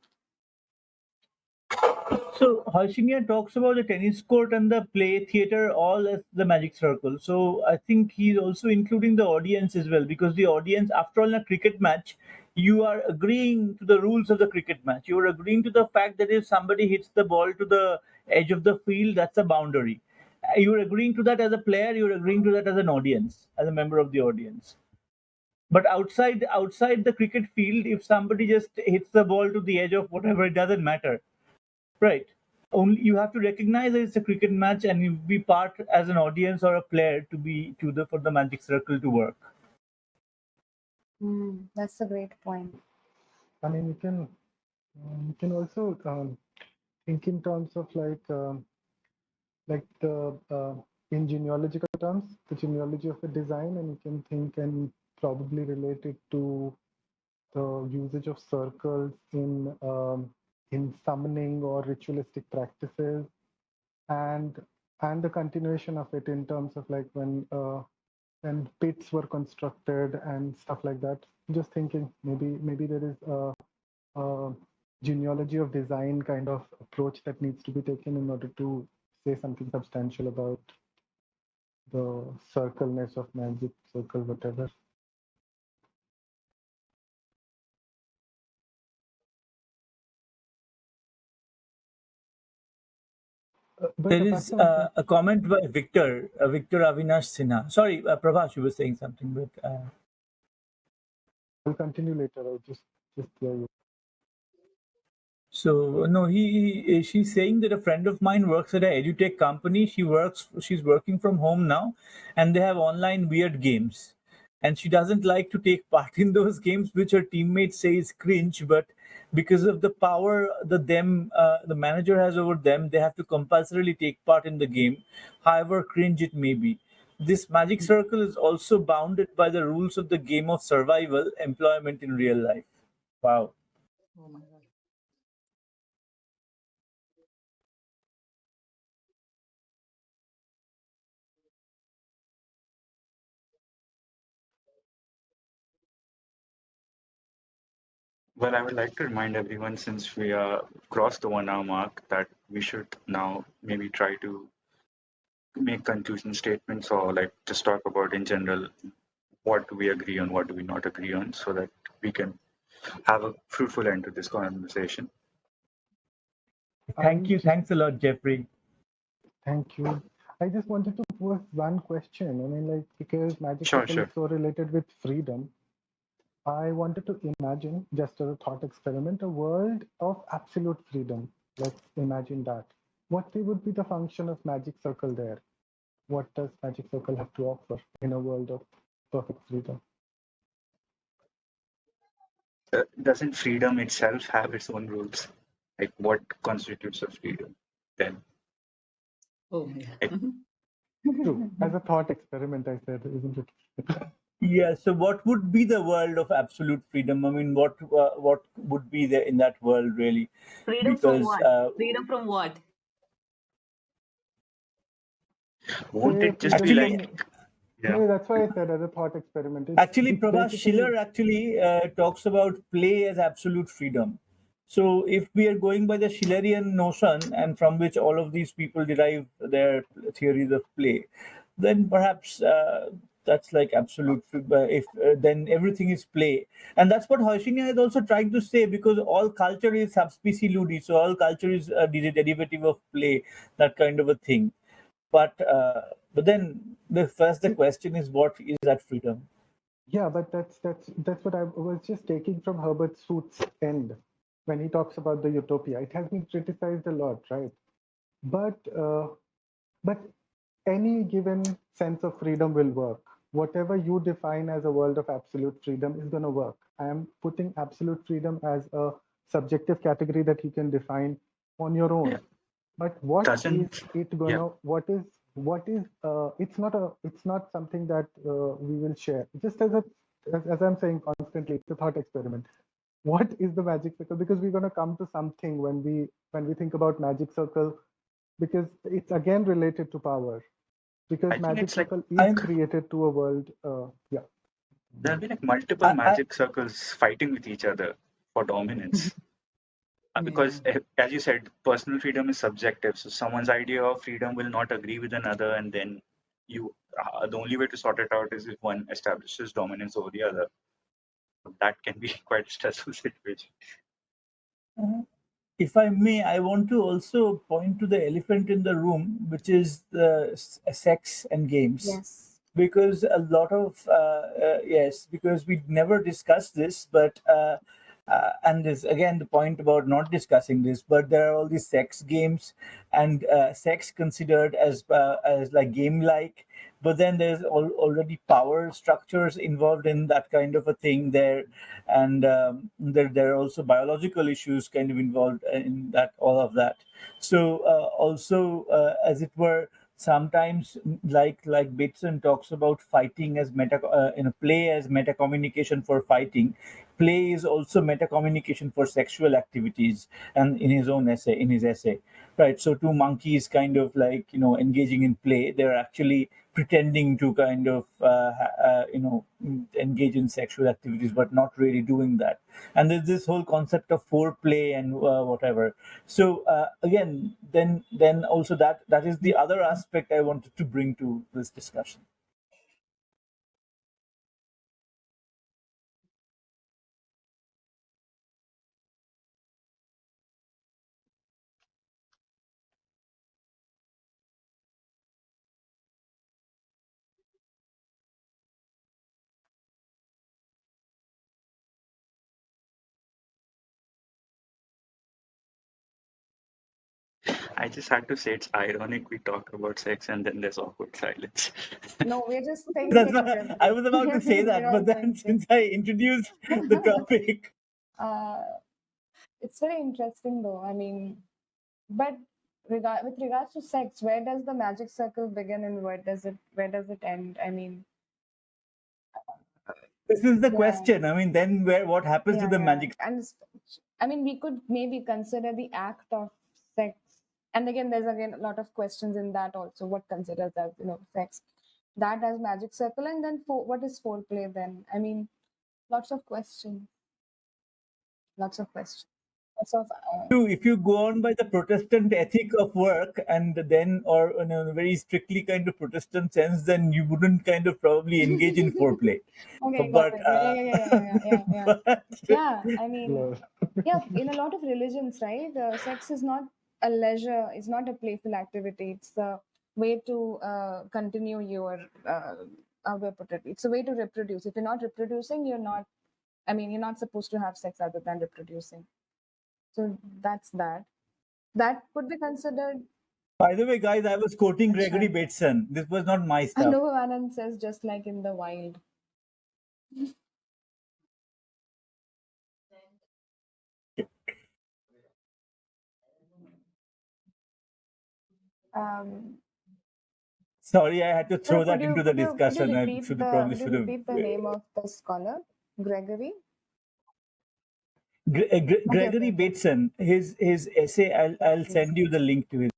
So Huizinga talks about the tennis court and the play theater all as the magic circle. So I think he's also including the audience as well, because the audience, after all, in a cricket match, you are agreeing to the rules of the cricket match. You are agreeing to the fact that if somebody hits the ball to the edge of the field, that's a boundary. You're agreeing to that as a player. You're agreeing to that as an audience, as a member of the audience. But outside the cricket field, if somebody just hits the ball to the edge of whatever, it doesn't matter. Right. Only you have to recognize that it's a cricket match, and you be part as an audience or a player for the magic circle to work. That's a great point. I mean, you can also think in terms of like the in genealogical terms, the genealogy of a design, and you can think and probably relate it to the usage of circles in summoning or ritualistic practices, and the continuation of it in terms of like when pits were constructed and stuff like that. Just thinking maybe there is a genealogy of design kind of approach that needs to be taken in order to say something substantial about the circleness of magic, circle, whatever. There is a comment by Victor Avinash Sinha. Sorry, Prabhash, you were saying something, but I'll continue later. I'll just hear you. so no, she's saying that a friend of mine works at a edutech company. She's working from home now, and they have online weird games, and she doesn't like to take part in those games, which her teammates say is cringe. But because of the power the manager has over them, they have to compulsorily take part in the game, however cringe it may be. This magic circle is also bounded by the rules of the game of survival, employment in real life. Wow. Oh my God. Well, I would like to remind everyone, since we are crossed the 1 hour mark, that we should now maybe try to make conclusion statements, or like just talk about in general what do we agree on, what do we not agree on, so that we can have a fruitful end to this conversation. Thank you. Thanks a lot, Jeffrey. Thank you. I just wanted to pose one question. I mean, like, because magic Sure, circle sure. is so related with freedom, I wanted to imagine, just as a thought experiment, a world of absolute freedom. Let's imagine that. What would be the function of magic circle there? What does magic circle have to offer in a world of perfect freedom? Doesn't freedom itself have its own rules? Like, what constitutes a freedom then? Oh my God. True. As a thought experiment, I said, isn't it? Yeah. So, what would be the world of absolute freedom? I mean, what would be there in that world, really? Freedom from Because what? Freedom from what? Won't Say it just be actually, like Yeah. No, that's why I said as a thought experiment. Actually, It's Prabha basically Schiller actually talks about play as absolute freedom. So if we are going by the Schillerian notion, and from which all of these people derive their theories of play, then perhaps that's like absolute. If then everything is play, and that's what Huizinga is also trying to say, because all culture is subspecie ludi, so all culture is a derivative of play, that kind of a thing. But then the question is, what is that freedom? yeah, but that's what I was just taking from Herbert Sooth's end when he talks about the utopia. It has been criticized a lot, right? But but any given sense of freedom will work. Whatever you define as a world of absolute freedom is going to work. I am putting absolute freedom as a subjective category that you can define on your own. Yeah. But what is Doesn't it gonna? yeah. What is? It's not something that we will share. Just as I'm saying constantly, it's a thought experiment. What is the magic circle? Because we're gonna come to something when we think about magic circle, because it's again related to power. Because I think magic it's like circle is I'm created to a world. Yeah. there'll be like multiple I magic circles fighting with each other for dominance. Because, yeah. as you said, personal freedom is subjective. So someone's idea of freedom will not agree with another, and then the only way to sort it out is if one establishes dominance over the other. That can be quite a stressful situation. If I may, I want to also point to the elephant in the room, which is the sex and games. Yes. Because a lot of yes, because we never discussed this, but and this again the point about not discussing this, but there are all these sex games, and sex considered as like game like, but then there's already power structures involved in that kind of a thing there, and there are also biological issues kind of involved in that, all of that. So also as it were, sometimes like Bateson talks about fighting as meta in a play as meta communication for fighting. Play is also meta communication for sexual activities, and in his essay, right? So two monkeys kind of like, engaging in play, they're actually pretending to kind of engage in sexual activities, but not really doing that. And there's this whole concept of foreplay and whatever. So again, then also that is the other aspect I wanted to bring to this discussion. I just had to say it's ironic we talk about sex and then there's awkward silence. No, we're just That's thinking, why I really. was about to say We're that, all but then thinking. since I introduced the topic, Uh, it's very interesting, though. I mean, but with regards to sex, where does the magic circle begin and where does it end? I mean, this is the yeah, question. I mean, then what happens to yeah, the yeah. magic? And I mean, we could maybe consider the act of sex. And again, there's again a lot of questions in that also. What considers as sex? That as magic circle, and then what is foreplay then? I mean, lots of questions. Lots of questions. Lots of If you go on by the Protestant ethic of work, and then, or in a very strictly kind of Protestant sense, then you wouldn't kind of probably engage in foreplay. Okay, got But it. Yeah, yeah, yeah, yeah, yeah, yeah, yeah. but Yeah, I mean, Love. yeah, in a lot of religions, right? Sex is not a leisure, it's not a playful activity. It's a way to continue your, how do I put it? It's a way to reproduce. If you're not reproducing, you're not supposed to have sex other than reproducing. So that's that. That could be considered. by the way, guys, I was quoting Gregory Acha. Bateson. This was not my I stuff. know Anand says just like in the wild. Um, Sorry, I had to so throw that into the discussion. I should have probably could you should have. repeat the name of the scholar, Gregory? Okay, okay, Gregory okay. Bateson, his essay. I'll Yes, send you the link to it.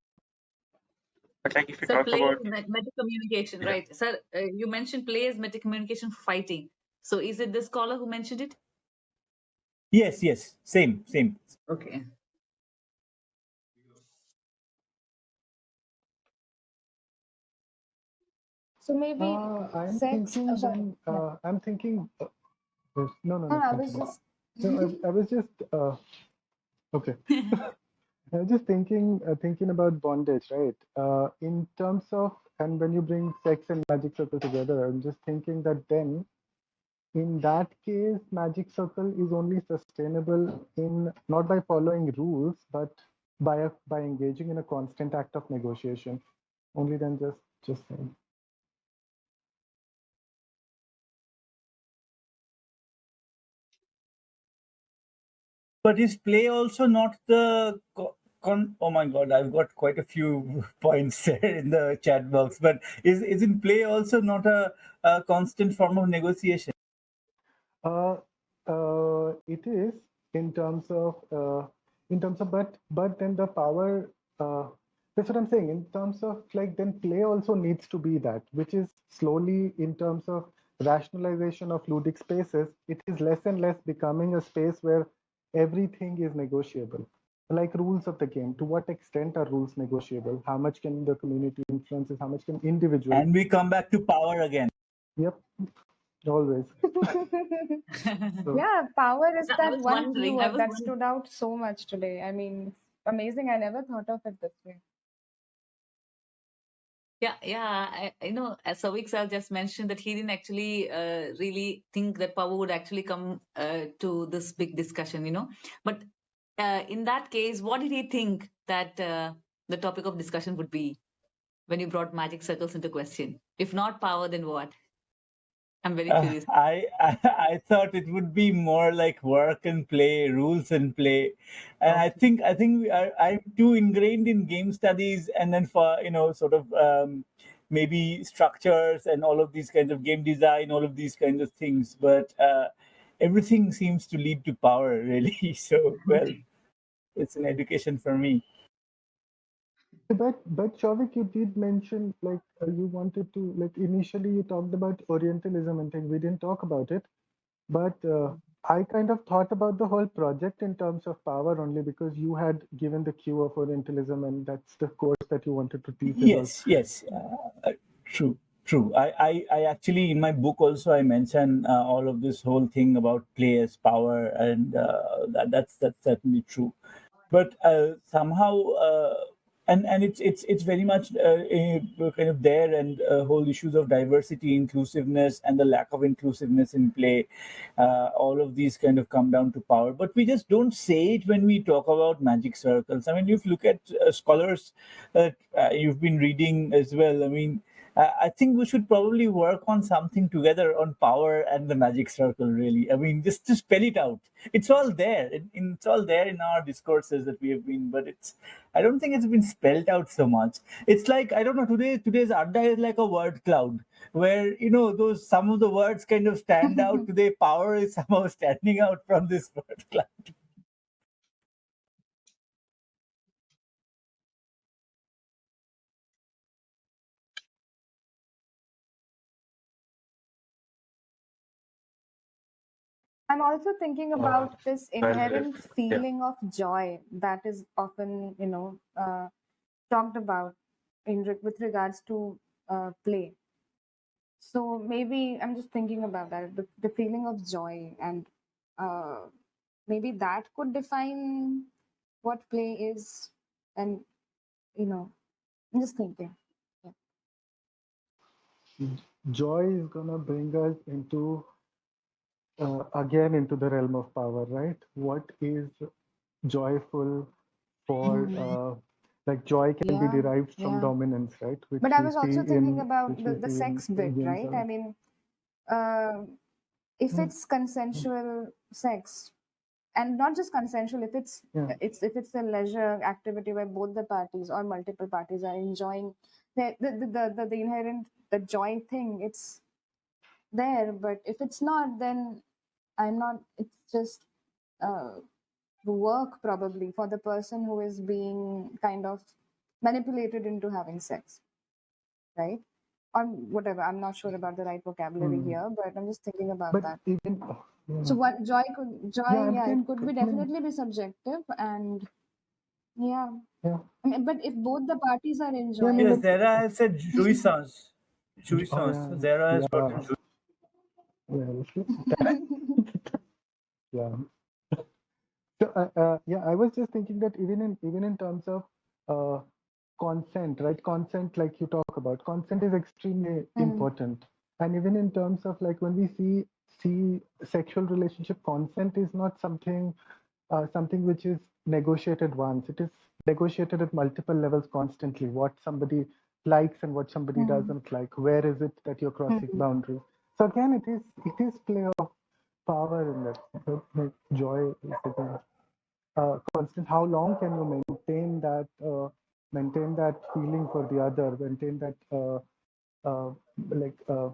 But like if you Sir, talk play about is meta communication, yeah, right? Sir, you mentioned play is meta communication for fighting. So is it this scholar who mentioned it? Yes, yes, same. Okay. So maybe I'm sex. thinking Sorry. then. Yeah. I'm thinking. Yes, no, no, No, no. I was Continue. just. No, I was just. Okay. I was just thinking about bondage, right? In terms of, and when you bring sex and magic circle together, I'm just thinking that then, in that case, magic circle is only sustainable in not by following rules, but by engaging in a constant act of negotiation. Only then, just saying. But is play also not the oh my god, I've got quite a few points there in the chat box. But isn't play also not a constant form of negotiation? Uh, it is in terms of, but then the power. That's what I'm saying. In terms of like, then play also needs to be that, which is slowly in terms of rationalization of ludic spaces. It is less and less becoming a space where everything is negotiable. Like rules of the game. To what extent are rules negotiable? How much can the community influences? How much can individual? And we come back to power again. Yep, always. So, Yeah, power is No, I that was one wondering. I keyword was that wondering. stood out so much today. I mean, it's amazing. I never thought of it this way. Yeah. As Savik sir just mentioned that he didn't actually really think that power would actually come to this big discussion. But in that case, what did he think that the topic of discussion would be when you brought magic circles into question? If not power, then what? I'm very curious. I thought it would be more like work and play, rules and play, and okay. I think I'm too ingrained in game studies, and then for sort of maybe structures and all of these kinds of game design, all of these kinds of things, but everything seems to lead to power, really. So well, it's an education for me. But Shavik, you did mention like you wanted to like initially you talked about Orientalism and thing. We didn't talk about it, but I kind of thought about the whole project in terms of power only because you had given the cue of Orientalism and that's the course that you wanted to teach as well. Yes, true, true. I actually in my book also I mention all of this whole thing about play as power, and that's certainly true. But somehow, and it's very much kind of there, and whole issues of diversity, inclusiveness, and the lack of inclusiveness in play. All of these kind of come down to power, but we just don't say it when we talk about magic circles. I mean, if you look at scholars that you've been reading as well, I mean, I think we should probably work on something together on power and the magic circle, really. I mean, just to spell it out. It's all there. It's all there in our discourses that we have been, but I don't think it's been spelled out so much. It's like, I don't know, today's Adda is like a word cloud where, those some of the words kind of stand out. Today, power is somehow standing out from this word cloud. I'm also thinking uh, about this well, inherent yeah, feeling of joy that is often, talked about with regards to play. So maybe I'm just thinking about that, the feeling of joy, and uh, maybe that could define what play is. And, I'm just thinking. Yeah. Joy is gonna bring us into again into the realm of power, right? What is joyful for like joy can be Yeah. derived from Yeah. dominance, right? But I was also thinking about Which we the see in sex bit, games. right? I mean, uh, if Mm, it's consensual sex, and not just consensual, if yeah. if it's a leisure activity where both the parties or multiple parties are enjoying the inherent the joy thing, it's there. But if it's not, then I'm not. It's just uh, work probably for the person who is being kind of manipulated into having sex, right? Or whatever. I'm not sure about the right vocabulary here, but I'm just thinking about But that. even So yeah, what joy, I'm yeah, it saying, could be I mean, definitely be subjective, and yeah. yeah, I mean, but if both the parties are yeah, I mean, enjoying, Yes, like, Zara has said jouissance. oh Jouissance. yeah, Zara has yeah, gotten yeah, yeah. So, yeah, I was just thinking that even in terms of uh, consent, right? Consent, like you talk about, consent is extremely important. And even in terms of like when we see sexual relationship, consent is not something which is negotiated once. It is negotiated at multiple levels constantly. What somebody likes and what somebody doesn't like. Where is it that you're crossing boundaries? So again, it is play of power in that. Like joy is again constant. How long can you maintain that feeling for the other, maintain that like uh,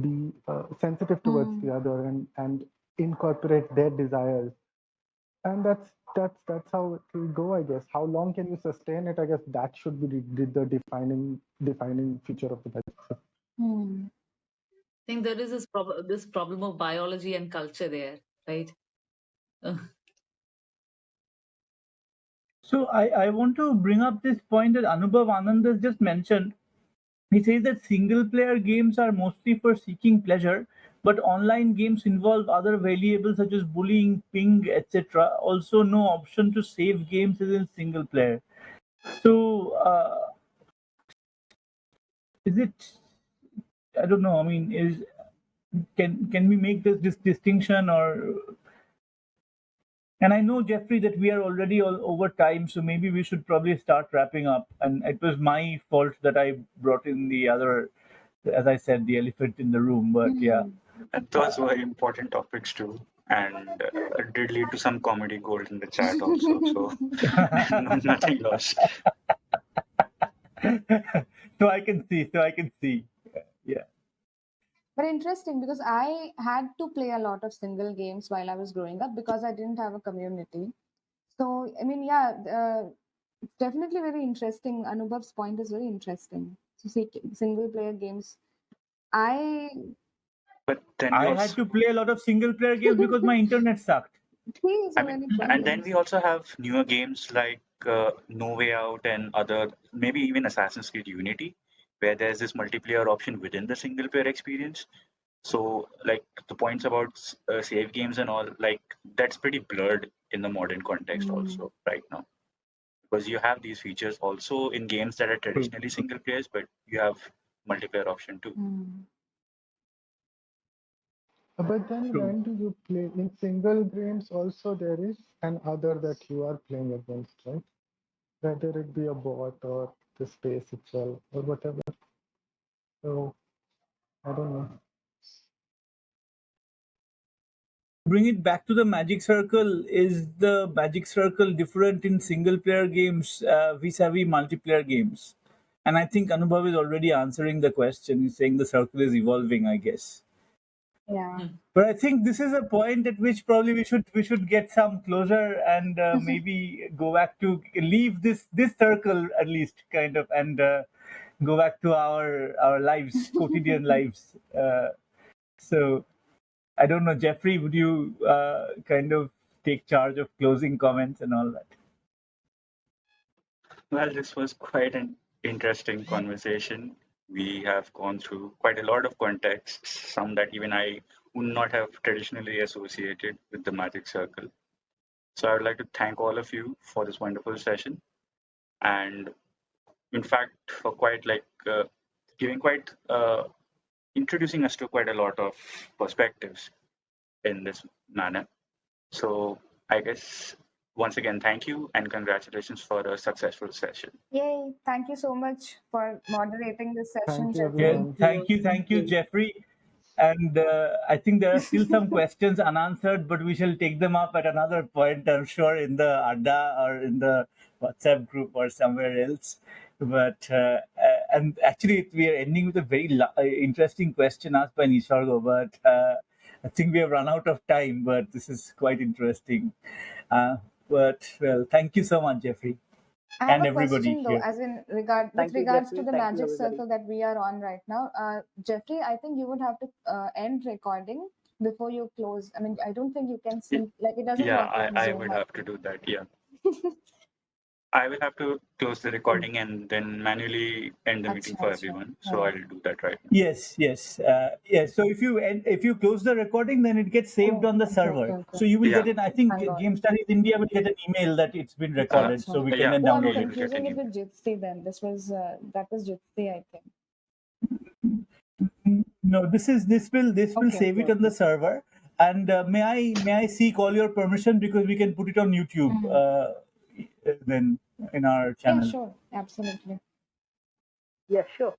be sensitive towards the other and incorporate their desires, and that's how it will go, I guess. How long can you sustain it? I guess that should be the defining feature of the magic. I think there is this problem of biology and culture there, right? So I want to bring up this point that Anubhav Anand has just mentioned. He says that single player games are mostly for seeking pleasure, but online games involve other variables such as bullying, ping, etc. Also, no option to save games is in single player. So, is it? I don't know. I mean, can we make this distinction or? And I know, Jeffrey, that we are already all over time, so maybe we should probably start wrapping up. And it was my fault that I brought in the other, as I said, the elephant in the room. But yeah. And those were important topics too, and it did lead to some comedy gold in the chat also. So nothing lost. So I can see. Yeah. But interesting because I had to play a lot of single games while I was growing up because I didn't have a community. So, I mean, yeah, it's definitely very interesting. Anubhav's point is very interesting. So, see, single player games. I But then we I also, had to play a lot of single player games because my internet sucked. see I so mean, many and then problems. we also have newer games like No Way Out and other, maybe even Assassin's Creed Unity, where there's this multiplayer option within the single player experience. So, like the points about save games and all, like that's pretty blurred in the modern context also right now. Because you have these features also in games that are traditionally single players, but you have multiplayer option too. But then True. when do you play in single games? Also, there is an other that you are playing against, right? Whether it be a bot or the space itself or whatever. So I don't know. Bring it back to the Magic Circle. Is the Magic Circle different in single player games vis-a-vis multiplayer games? And I think Anubhav is already answering the question. He's saying the circle is evolving, I guess. Yeah. But I think this is a point at which probably we should get some closure and maybe go back to leave this circle at least kind of and go back to our lives, quotidian lives. So I don't know, Jeffrey, would you kind of take charge of closing comments and all that? Well, this was quite an interesting conversation. We have gone through quite a lot of contexts, some that even I would not have traditionally associated with the Magic Circle. So I would like to thank all of you for this wonderful session, and in fact, for quite like giving quite introducing us to quite a lot of perspectives in this manner. So I guess once again, thank you and congratulations for a successful session. Yay. Thank you so much for moderating this session, Thank you, Jeffrey. Yeah, everyone. thank you, Jeffrey. And I think there are still some questions unanswered, but we shall take them up at another point, I'm sure, in the Adda or in the WhatsApp group or somewhere else. But and actually, we are ending with a very interesting question asked by Nisargo. But I think we have run out of time. But this is quite interesting. But well, thank you so much, Jeffrey. I have and a everybody question though, here. as in with Thank you, regards Jeffrey. to the Thank you, magic everybody. circle that we are on right now. Jeffrey, I think you would have to end recording before you close. I mean, I don't think you can see, like, it doesn't Yeah, work like I Zoom, would I have to think. do that. Yeah. I will have to close the recording and then manually end the meeting for Achha. everyone. So Alright. I'll do that right now. Yes, yes, yes. So if you close the recording, then it gets saved Oh, on the okay, server. okay, okay. So you will Yeah. get it. I think Thank God. Game Studies India will get an email that it's been recorded, so we can yeah. then Oh, I'm download You it. will get confusing an it with Jitsi then. This was that was Jitsi, I think. No, this will Okay, save it okay, on the server. And may I seek all your permission, because we can put it on YouTube then in our Yeah, channel. sure, absolutely. Yeah, sure.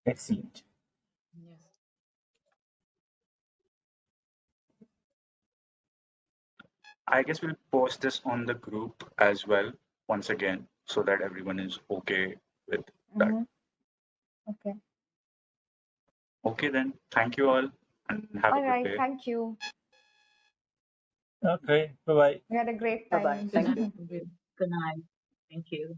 Excellent. Yes. I guess we'll post this on the group as well once again so that everyone is okay with that. Mm-hmm. Okay. Okay, then. Thank you all and have a All good right. day. Thank you. Okay. Bye bye. We had a great Bye bye. time. Thank you. Good night. Thank you.